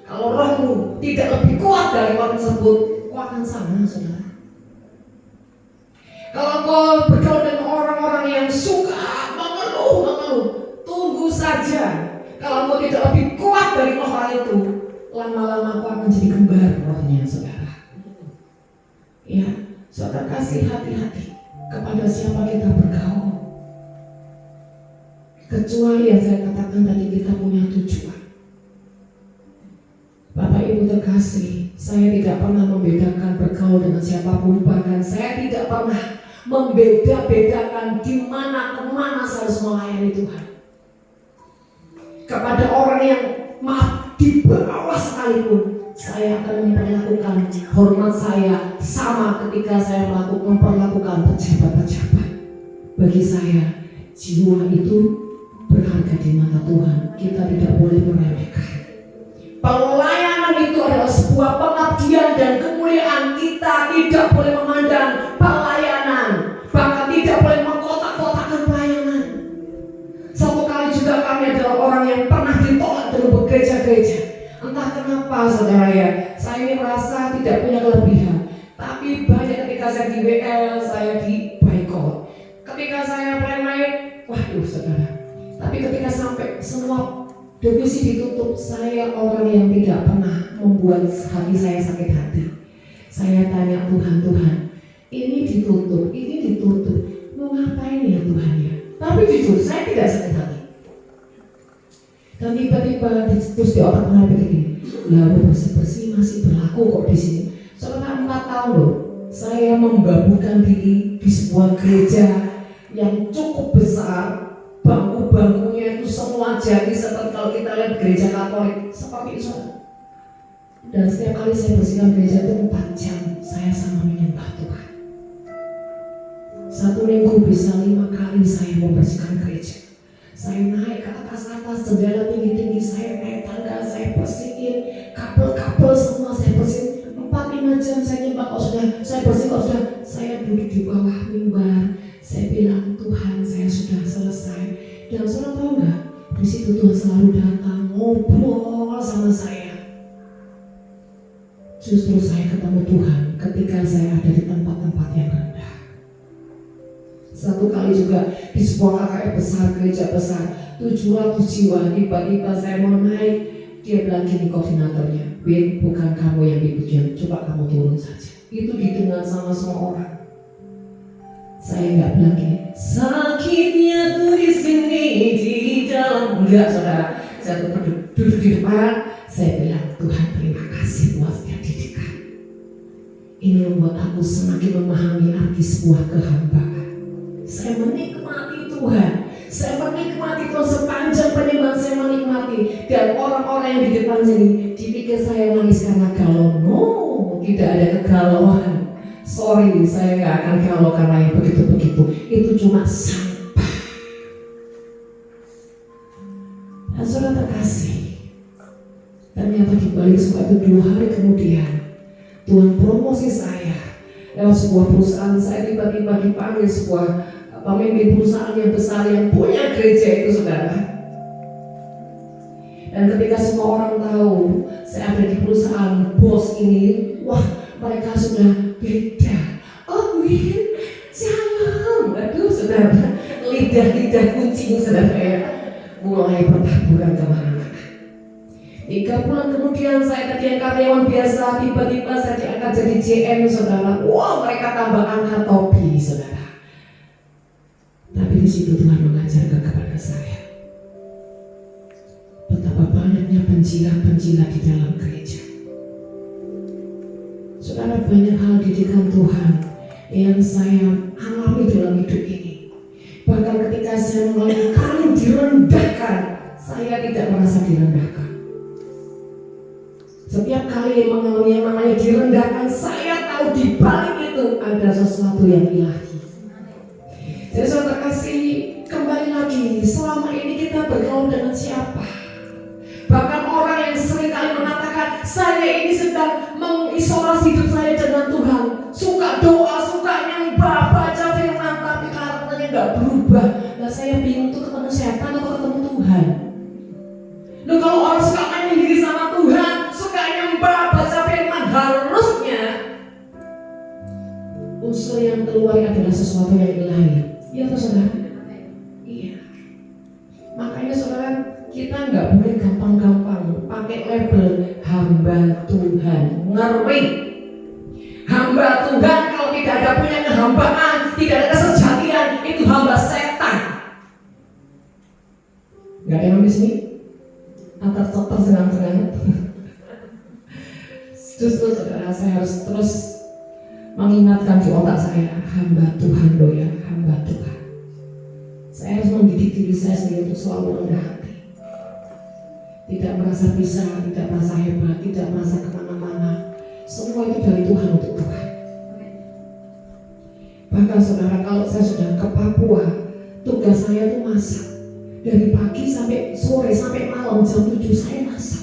Kalau rohmu tidak lebih kuat dari orang tersebut, kau akan sama saudara. Kalau kau bergaul dengan orang-orang yang suka mengeluh, tunggu saja. Kalau kau tidak lebih kuat dari orang itu, lama-lama kau akan jadi kembar rohnya saudara. Ya, saudara kasih hati-hati kepada siapa kita bergaul. Kecuali yang saya katakan tadi, kita punya tujuan. Bapak Ibu terkasih, saya tidak pernah membedakan bergaul dengan siapapun. Bahkan saya tidak pernah membeda-bedakan di mana kemana saya harus melayani Tuhan. Kepada orang yang maaf di di bawah sekalipun, saya akan memperlakukan hormat saya sama ketika saya memperlakukan pejabat-pejabat. Bagi saya, jiwa itu berharga di mata Tuhan. Kita tidak boleh meremehkan. Pelayanan itu adalah sebuah pengabdian dan kemuliaan. Kita tidak boleh memandang pelayanan, bahkan tidak boleh mengkotak-kotakan pelayanan. Satu kali juga kami adalah orang yang pernah ditolak dari gereja-gereja. Entah kenapa saudara ya, saya ini merasa tidak punya kelebihan. Tapi banyak ketika saya di WL, saya di boykot. Ketika saya main-main, waduh saudara. Tapi ketika sampai semua divisi ditutup, saya orang yang tidak pernah membuat hati saya sakit hati. Saya tanya Tuhan, ini ditutup, mau ngapain ya Tuhan ya? Tapi jujur, saya tidak sakit hati. Dan tiba-tiba terus di otak saya begini, lalu bersih-bersih masih berlaku kok di sini. Selama 4 tahun loh, saya membabukan diri di sebuah gereja yang cukup besar. Bangku-bangkunya itu semua jadi seperti kalau kita lihat gereja Katolik seperti itu. Dan setiap kali saya bersihkan gereja itu 4 jam saya sama menyembah Tuhan. 1 minggu bisa 5 kali saya membersihkan gereja. Saya naik ke atas jendela tinggi-tinggi, saya naik tangga, saya bersihin kabel-kabel semua saya bersihin. 4-5 jam saya nyembah kok sudah, saya bersih kok sudah. Saya duduk di bawah mimbar. Saya bilang, Tuhan, saya sudah selesai. Dan saudara tahu nggak? Di situ Tuhan selalu datang ngobrol sama saya. Justru saya ketemu Tuhan ketika saya ada di tempat-tempat yang rendah. Satu kali juga di sebuah KKR besar, gereja besar, 700 jiwa. Tiba-tiba saya mau naik, dia bilang gini koordinatornya, Win, bukan kamu yang dipujian, coba kamu turun saja. Itu didengar sama semua orang. Saya nggak bilang gini, sakitnya tuh di sini di dalam. Enggak saudara, saya duduk di depan. Saya bilang, Tuhan terima kasih buat setiap didikan. Ini membuat aku semakin memahami arti sebuah kehambaan. Saya menikmati Tuhan. Saya menikmati Tuhan sepanjang penyembahan saya menikmati. Dan orang-orang yang di depan sini dipikir saya nangis karena galau. No, tidak ada kegalauan. Sorry, saya nggak akan galau karena yang begitu-begitu. Itu cuma sampah. Dan saudara terkasih, ternyata dibalik semua itu 2 hari kemudian Tuhan promosi saya lewat sebuah perusahaan. Saya tiba-tiba dipanggil sebuah pemimpin perusahaan yang besar yang punya gereja itu saudara. Dan ketika semua orang tahu saya ada di perusahaan bos ini, wah mereka sudah beda. Oh Win, shalom. Aduh saudara, lidah-lidah kucing saudara ya mulai bertaburan kemana-mana. 3 bulan kemudian saya tadi yang karyawan biasa, tiba-tiba saya diangkat jadi JM saudara. Wow, mereka tambah angkat topi saudara. Tapi di situ Tuhan mengajarkan kepada saya betapa banyaknya penjilat-penjilat di dalam gereja. Saudara, banyak hal didikan Tuhan yang saya alami dalam hidup ini. Bahkan ketika saya mengalami kali direndahkan, saya tidak merasa direndahkan. Setiap kali mengalami yang namanya direndahkan, saya tahu di balik itu ada sesuatu yang ilahi. Jadi saudara kasih, kembali lagi, selama ini kita bergaul dengan siapa? Bahkan orang yang seringkali mengatakan, saya ini sedang mengisolasi hidup saya dengan Tuhan. Suka doa, suka nyembah, baca firman, tapi karakternya gak berubah. Nah saya bingung tuh ketemu setan atau ketemu Tuhan. Loh kalau orang suka main diri sama Tuhan, suka nyembah, baca firman, harusnya unsur yang keluar adalah sesuatu yang ilahi. Iya toh saudara? Iya. Makanya saudara, kita nggak boleh gampang-gampang pakai label hamba Tuhan. Ngeri. Hamba Tuhan kalau tidak ada punya kehambaan, tidak ada kesejatian, itu hamba setan. Nggak ada yang di sini? Antar-antar senang-senang. Justru saudara, saya harus terus mengingatkan di otak saya, hamba Tuhan loh ya, hamba Tuhan. Saya harus mendidik diri saya sendiri untuk selalu rendah hati. tidak merasa bisa, tidak merasa hebat, tidak merasa kemana-mana. Semua itu dari Tuhan untuk Tuhan. Bahkan saudara, kalau saya sudah ke Papua, tugas saya itu masak. Dari pagi sampai sore, sampai malam jam 7 saya masak.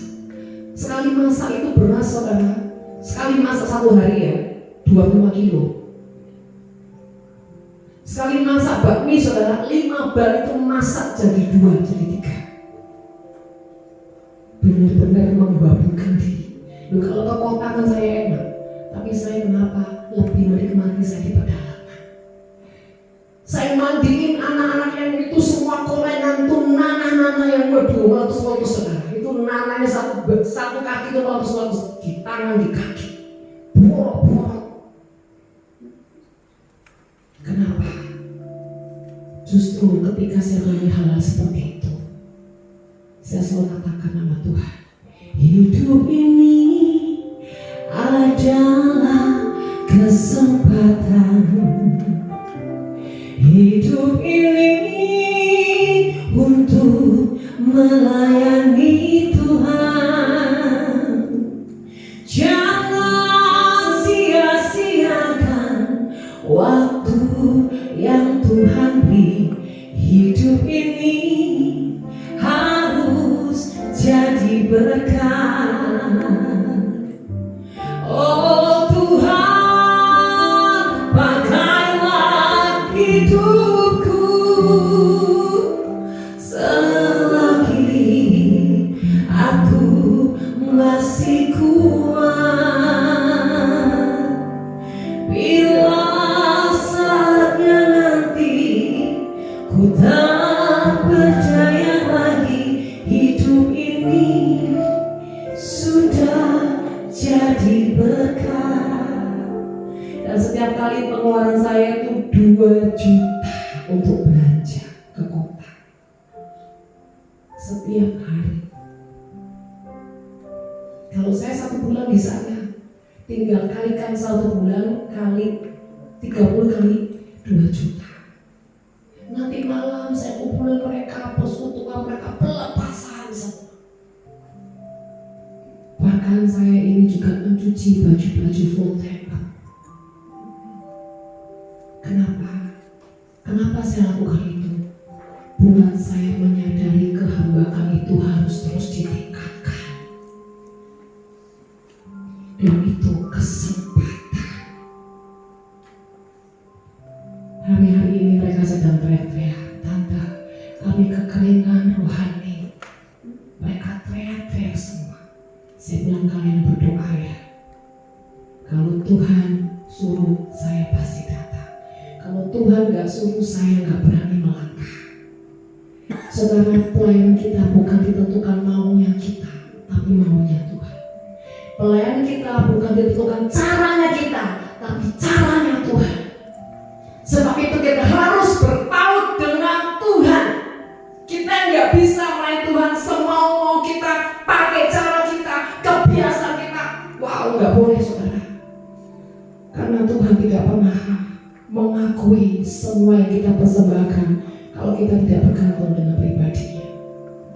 Sekali masak itu beras saudara, sekali masak satu hari ya 25 kilo. Sekali masak bakmi saudara, 5 bal itu masak jadi 2, jadi 3. Benar-benar membabukan diri. Loh, kalau ke kota kan saya enak, tapi saya kenapa lebih menikmati saya di pedalaman. Saya mandiin anak-anak yang itu semua kolenan tuh nana-nana yang waduh meletus-meletus saudara. Itu nananya satu kaki itu meletus-meletus di tangan, di kaki, borok-borok. Kenapa? Justru ketika saya melihat hal seperti itu, saya selalu katakan nama Tuhan, hidup ini adalah kesempatan. Hidup ini untuk melayani Tuhan. Jangan sia-siakan waktu yang Tuhan beri. Hidup ini harus jadi berkat. Oh Tuhan, pakailah hidupku selagi aku masih kuat. Bila saatnya nanti ku tak percaya lagi, hidup ini sudah jadi berkat. Dan setiap kali pengeluaran saya itu 2 juta untuk belanja ke kota setiap hari. Kalau saya 1 bulan di sana, tinggal kalikan 1 bulan kali 30 kali 2 juta. Nanti malam saya kumpulin mereka, persekutuan mereka, pelepasan semua. Bahkan saya ini juga mencuci baju-baju full temper. Kenapa? Kenapa saya lakukan itu? Buat saya menyadari kehambaan itu harus terus ditingkatkan. Dan itu kesempatan. Hari-hari ini mereka sedang teriak-teriak, "Tante, kami kekeringan rohani." Mereka teriak-teriak semua. Saya bilang, kalian berdoa ya. Kalau Tuhan suruh, saya pasti datang. Kalau Tuhan gak suruh, saya gak berani melangkah. Saudara, pelayanan kita bukan ditentukan maunya kita, tapi maunya Tuhan. Pelayanan kita bukan ditentukan caranya kita, tapi caranya Tuhan. Sebab itu kita harus berpaut dengan Tuhan. Kita gak bisa melayani Tuhan semau-mau kita, pakai cara kita, kebiasaan kita. Wow, gak boleh saudara. Karena Tuhan tidak pernah mengakui semua yang kita persembahkan kalau kita tidak bergantung dengan pribadinya.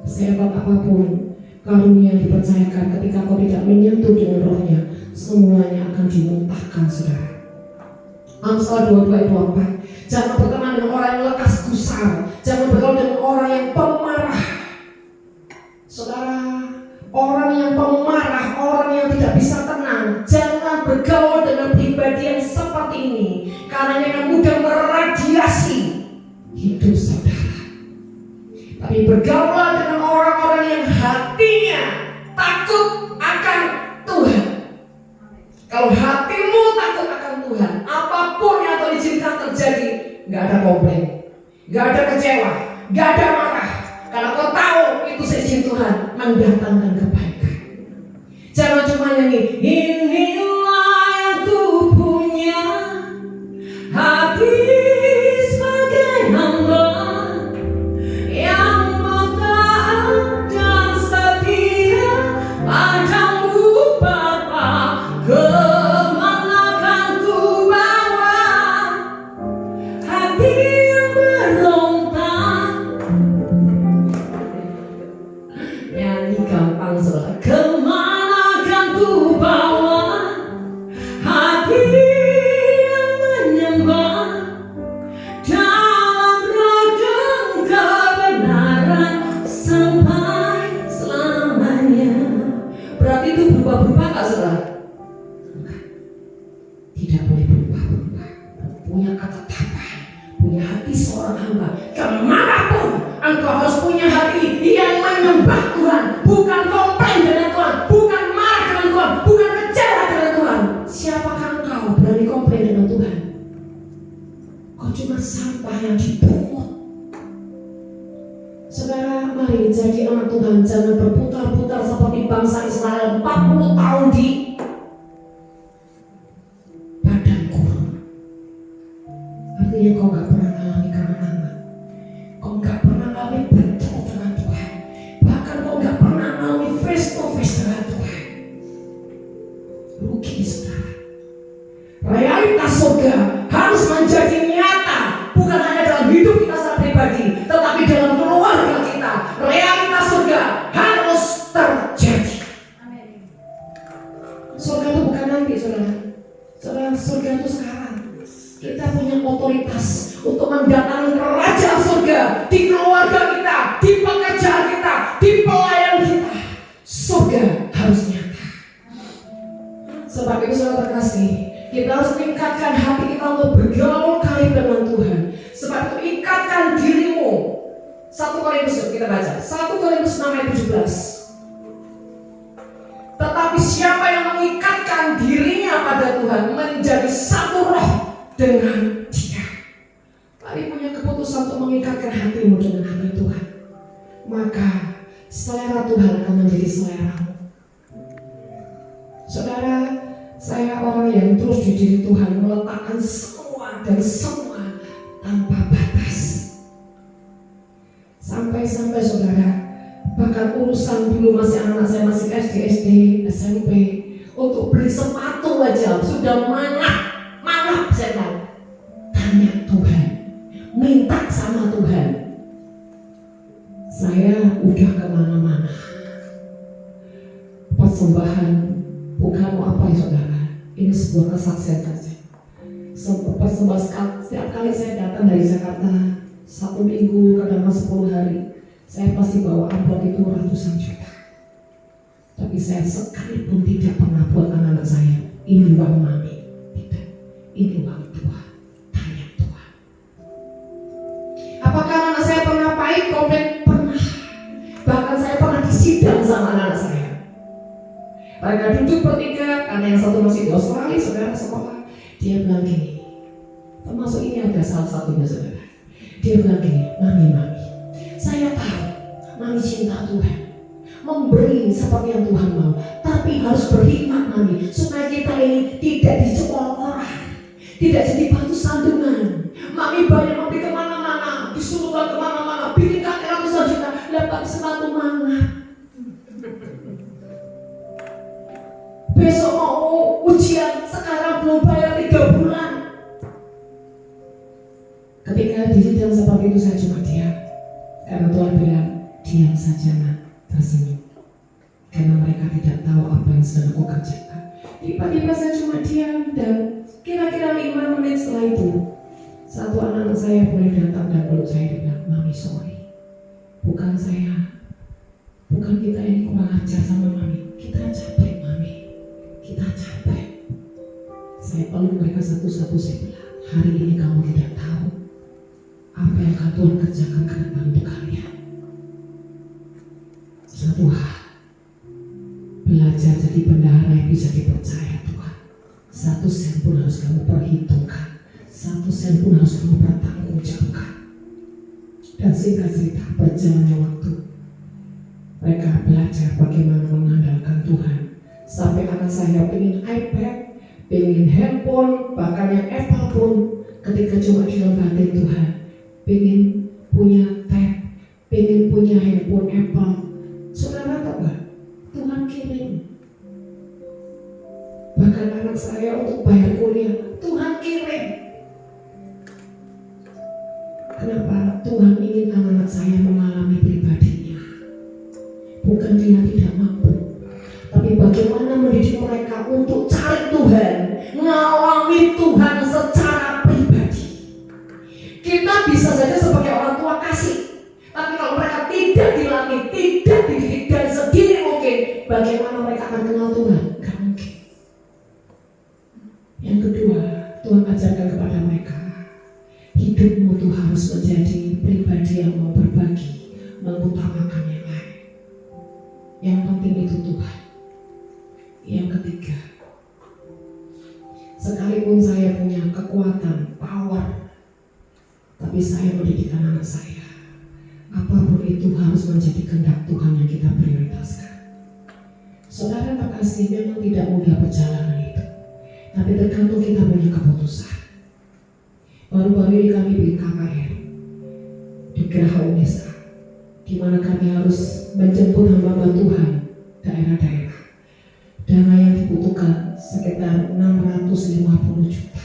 Sehebat apapun karunia yang dipercayakan, ketika kau tidak menyentuh dengan rohnya, semuanya akan dimuntahkan saudara. Amsal 22:24. Jangan berteman dengan orang yang lekas gusar, jangan bergaul dengan orang yang pemarah. Saudara, orang yang pemarah, orang yang tidak bisa tenang, jangan bergaul dengan pribadi yang seperti ini, karena dia akan mudah meradiasi hidup saudara. Tapi bergaullah dengan orang-orang yang hatinya takut akan Tuhan. Kalau hatimu takut akan Tuhan, apapun yang Tuhan izinkan terjadi, gak ada komplain, gak ada kecewa, gak ada marah. Karena kau tahu itu seizin Tuhan mendatangkan kebaikan. Jangan cuma nyanyi, inilah yang ku punya, hati sebagai hamba yang taat dan setia padamu Bapa. Kemana kan ku bawa hati yang berontak? Nyanyi kau menyembah Tuhan, bukan komplain dengan Tuhan, bukan marah dengan Tuhan, bukan kecewa dengan Tuhan. Siapakah engkau berani komplain dengan Tuhan? Kau cuma sampah yang dipungut. Saudara, mari jadi anak Tuhan, jangan berputar-putar seperti bangsa Israel 40 tahun di padang gurun. Artinya kau gak pernah alami kemenangan, kau gak pernah alami bertemu dengan Tuhan, bahkan kau gak pernah alami face to face dengan Tuhan. Rugi, saudara. Realitas surga harus menjadi nyata, bukan hanya dalam hidup kita secara pribadi, tetapi dalam keluarga kita. Realitas surga harus terjadi. Surga itu bukan nanti, saudara. Saudara, surga itu sekarang. Kita punya otoritas untuk mendatangkan kerajaan surga di keluarga kita, di pekerjaan kita, di pelayan kita. Surga harus nyata. Sebab itu saudara terkasih, kita harus tingkatkan hati kita untuk bergaul karib dengan Tuhan. Sebab itu ikatkan dirimu. 1 Korintus kita baca 1 Korintus 6 ayat 17. Tetapi siapa yang mengikatkan dirinya pada Tuhan menjadi satu roh dengan Dia. Mari punya keputusan untuk mengikatkan hatimu dengan hati Tuhan, maka selera Tuhan akan menjadi seleramu. Saudara, saya orang yang terus di diri Tuhan meletakkan semua dan semua tanpa batas. Sampai-sampai saudara, bahkan urusan dulu masih anak saya masih SD, SMP, untuk beli sepatu aja sudah manap saya tahu. Tanya Tuhan, minta sama Tuhan. Saya udah kemana-mana. Persembahan bukan mau apa ya saudara, ini sebuah kesaksian saja. Persembahan setiap kali saya datang dari Jakarta 1 minggu, kadang 10 hari, saya pasti bawa amplop itu ratusan juta. Tapi saya sekalipun tidak pernah buat anak-anak saya, ini uang mami, tidak, ini uang Tuhan. Tanya Tuhan. Apakah anak saya pernah pahit komplain? Pernah. Bahkan saya pernah disidang sama anak saya. Mereka duduk bertiga, karena yang satu masih di Australia, saudara sekolah. Dia bilang gini, termasuk ini ada salah satunya saudara. Dia bilang gini, mami, saya tahu mami cinta Tuhan, memberi seperti yang Tuhan mau, tapi harus berhikmat mami, supaya kita ini tidak dicekel orang, tidak jadi batu sandungan. Mami banyak memberi kemana-mana, disuruhkan kemana-mana, bikin kakek ratusan juta, dapat sepatu mana? Besok mau ujian, sekarang belum bayar 3 bulan. Ketika disidang seperti itu saya cuma diam, karena Tuhan bilang diam saja nak, tersenyum, karena mereka tidak tahu apa yang sedang aku kerjakan. Tiba-tiba saya cuma diam, dan kira-kira 5 menit setelah itu satu anak saya boleh datang dan peluk saya dan bilang, mami sorry, bukan saya, bukan kita ini kurang ajar sama mami, kita capek mami, kita capek. Saya peluk mereka satu-satu, saya bilang, hari ini kamu tidak tahu apa yang akan Tuhan kerjakan ke depan untuk kalian. Satu hal, belajar jadi bendahara yang bisa dipercaya Tuhan. 1 sen pun harus kamu perhitungkan, 1 sen pun harus kamu pertanggungjawabkan. Dan singkat cerita, berjalannya waktu, mereka belajar bagaimana mengandalkan Tuhan. Sampai anak saya pengen iPad, pengen handphone, bahkan yang Apple pun, ketika cuma dalam batin Tuhan, pengen punya tab, pengen punya handphone Apple. Saudara tahu gak? Tuhan kirim. Bahkan anak saya untuk bayar kuliah, Tuhan kirim. Kenapa? Tuhan ingin anak-anak saya mengalami pribadinya. Bukan dia tidak mampu, tapi bagaimana mendidik mereka untuk cari Tuhan, mengalami Tuhan secara pribadi. Kita bisa saja sebagai orang tua kasih, tapi kalau mereka tidak dilatih, tidak dididik dan sendiri mungkin, bagaimana mereka akan kenal Tuhan? Gak mungkin. Yang kedua, Tuhan ajarkan kepada mereka, hidupmu tuh harus menjadi pribadi yang mau berbagi, mengutamakan yang lain. Sekalipun saya punya kekuatan, power, tapi saya mendidik anak saya. Apapun itu harus menjadi kehendak Tuhan yang kita prioritaskan. Saudara terkasih, memang tidak mudah perjalanan itu, tapi tergantung kita punya keputusan. Baru-baru ini kami bikin KKR di Geraha Unesa, di mana kami harus menjemput hamba Tuhan daerah-daerah. Dana yang dibutuhkan sekitar 650 juta.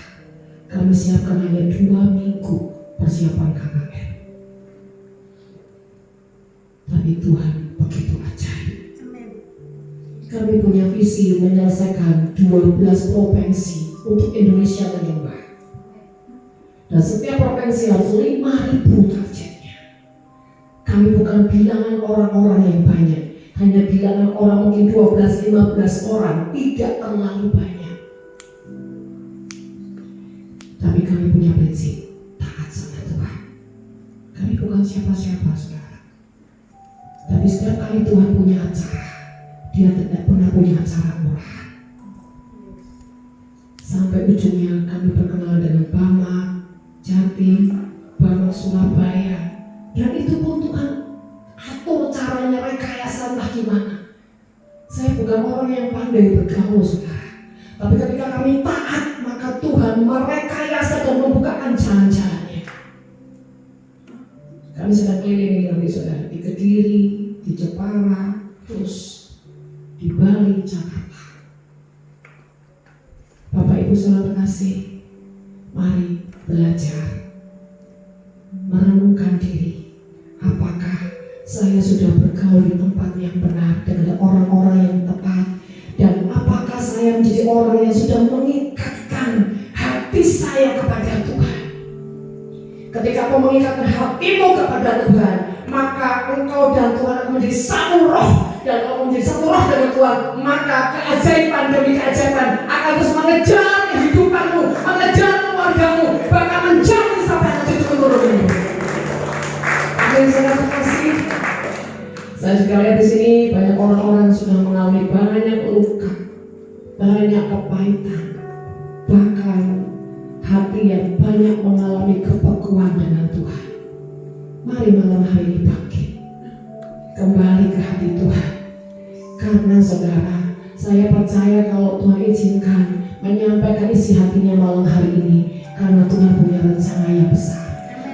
Kami siapkan hanya 2 minggu persiapan KKR. Tapi Tuhan begitu ajaib. Kami punya visi menyelesaikan 12 provinsi untuk Indonesia menyembah. Dan setiap provinsi harus 5.000 targetnya. Kami bukan bilangan orang-orang yang banyak, hanya bilangan orang mungkin 12-15 orang, tidak terlalu banyak. Tapi kami punya prinsip taat sama Tuhan. Kami bukan siapa-siapa, saudara. Tapi setiap kali Tuhan punya acara, Dia tidak pernah punya acara murah. Sampai ujungnya kami berkenal dengan Bama, Jatim, Bama Surabaya. Dan itu pun Tuhan atur caranya, rekayasa entah gimana. Saya bukan orang yang pandai bergaul, saudara. Tapi ketika kami taat, maka Tuhan merekayasa dan membukakan jalan-jalannya. Kami sedang keliling nanti, saudara, di Kediri, di Jepara, terus di Bali, Jakarta. Bapak Ibu saudara terkasih, mari belajar merenungkan diri. Apakah saya sudah bergaul di tempat yang benar dengan orang-orang yang tepat, dan apakah saya menjadi orang yang sudah mengikatkan hati saya kepada Tuhan? Ketika kau mengikatkan hatimu kepada Tuhan, maka engkau dan Tuhan akan menjadi satu roh. Dan kalau menjadi satu roh dengan Tuhan, maka keajaiban demi keajaiban akan terus mengejar kehidupanmu, mengejar keluargamu, bahkan menjauh sampai ke cucu keturunanmu. Amin, saudara terkasih. Saya juga lihat di sini banyak orang-orang yang sudah mengalami banyak luka, banyak kepahitan, bahkan hati yang banyak mengalami kebekuan dengan Tuhan. Mari malam hari ini bangkit, kembali ke hati Tuhan. Karena saudara, saya percaya kalau Tuhan izinkan menyampaikan isi hatinya malam hari ini, karena Tuhan punya rencana yang besar.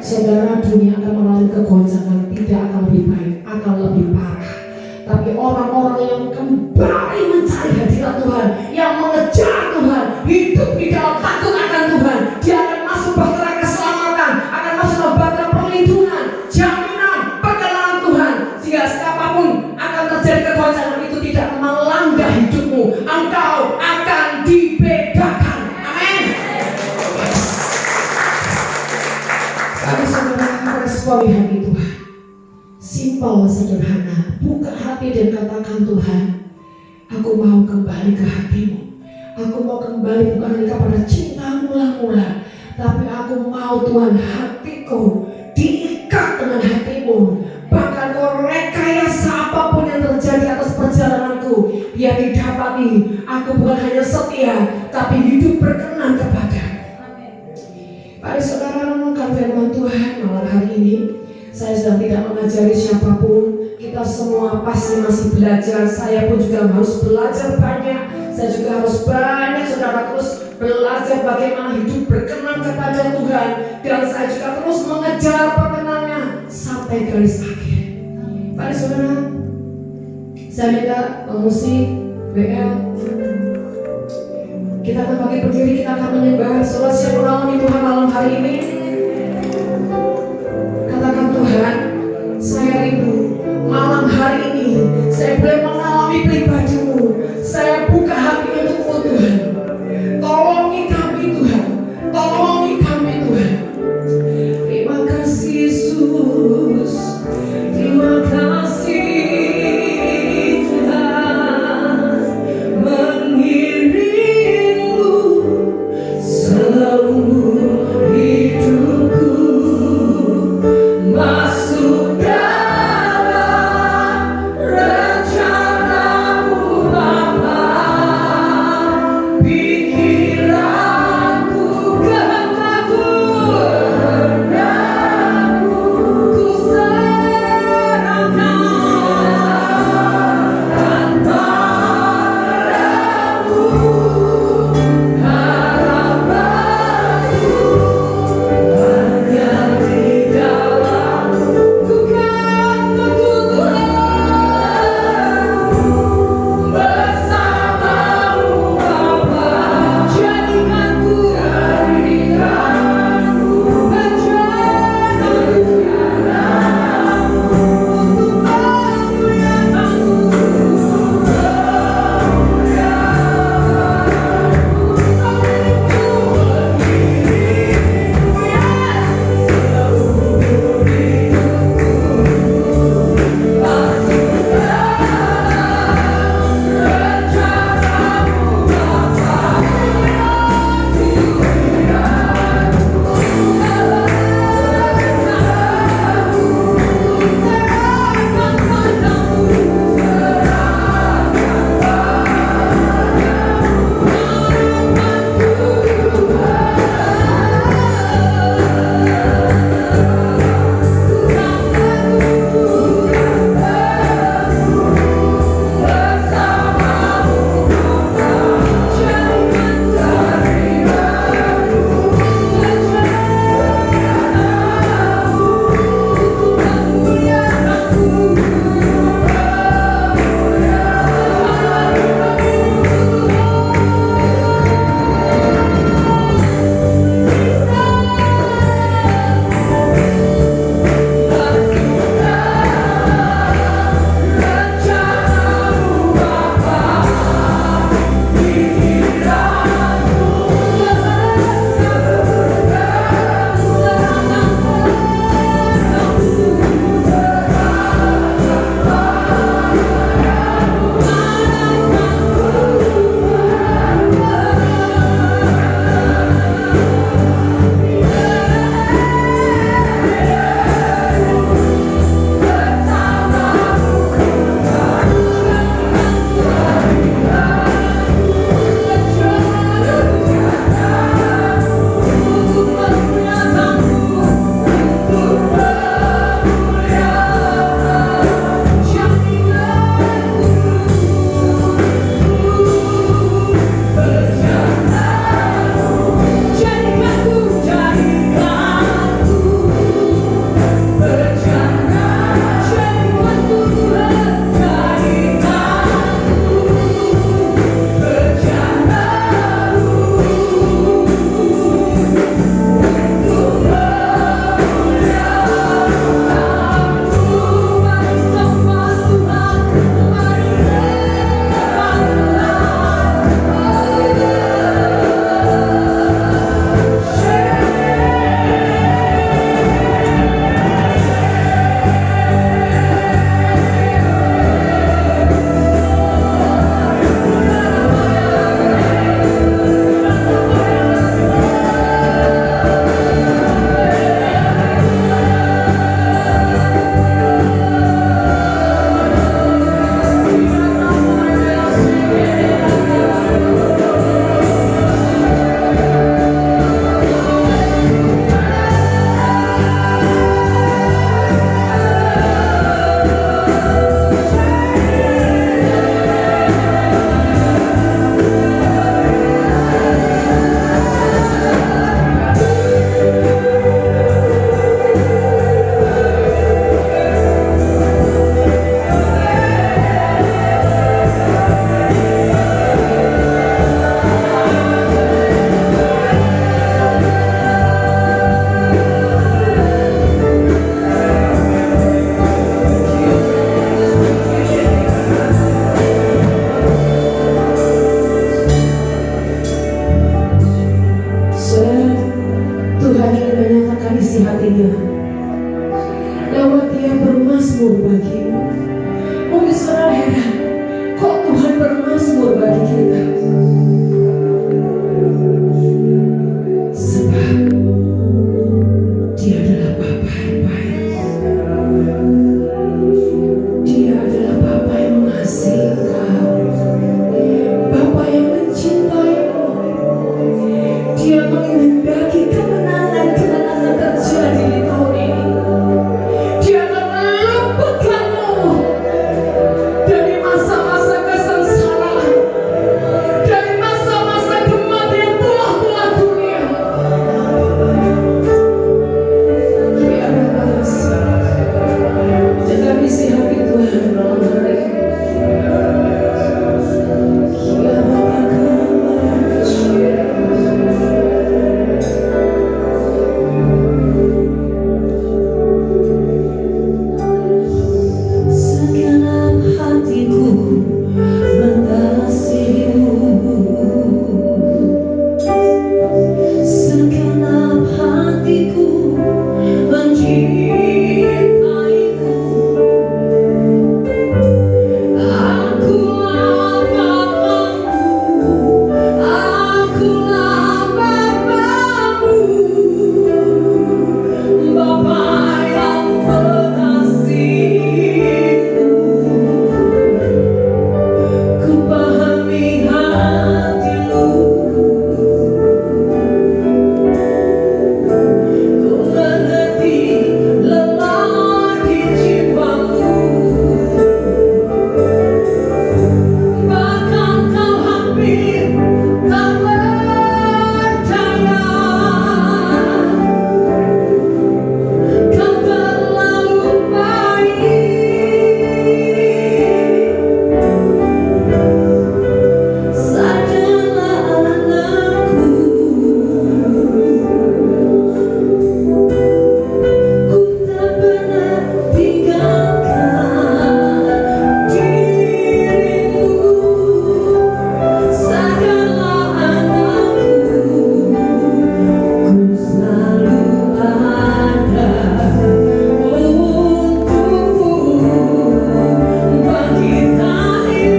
Saudara, dunia akan mengalami kegoncangan, tidak akan lebih baik, akan lebih parah. Tapi orang-orang yang kembali mencari hadirat Tuhan, yang mengejar Tuhan, hidup di dalam takut akan Tuhan, dia akan masuk bahtera keselamatan, akan masuk dalam bahtera perlindungan, jaminan, perkenalan Tuhan. Sehingga siapapun akan terjadi kegoncangan itu tidak melanda hidupmu, engkau akan dibedakan. Amin. Kami saudara responi hati Tuhan, simpel, sederhana. Buka hati dan katakan, Tuhan, aku mau kembali ke hatimu. Aku mau kembali bukan hanya kepada cinta mula-mula, tapi aku mau Tuhan hatiku diikat dengan hatimu. Bahkan kau rekayasa apapun yang terjadi atas perjalananku, biar didapati aku bukan hanya setia, tapi hidup berkenan kepadamu. Mari saudara renungkan firman Tuhan malam hari ini. Saya sedang tidak mengajari siapapun, kita semua pasti masih belajar. Saya pun juga harus belajar banyak. Saya juga harus banyak, saudara, terus belajar bagaimana hidup berkenan kepada Tuhan. Dan saya juga terus mengejar perkenannya sampai garis akhir. Mari saudara, saya minta musik BL. Kita akan bagi berdiri, kita akan menyembah. Saudara siap mengalami Tuhan malam hari ini? Katakan, Tuhan, saya rindu malam hari ini saya boleh mengalami pribadimu. Saya buka hati untukmu, Tuhan. Tolongi kami, Tuhan. Tolongi kami, Tuhan. Terima kasih Yesus. Terima kasih Tuhan, mengiringmu seumur hidup. isi hatinya lewat dia bermazmur bagimu. Mungkin saudara heran, kok Tuhan bermazmur bagi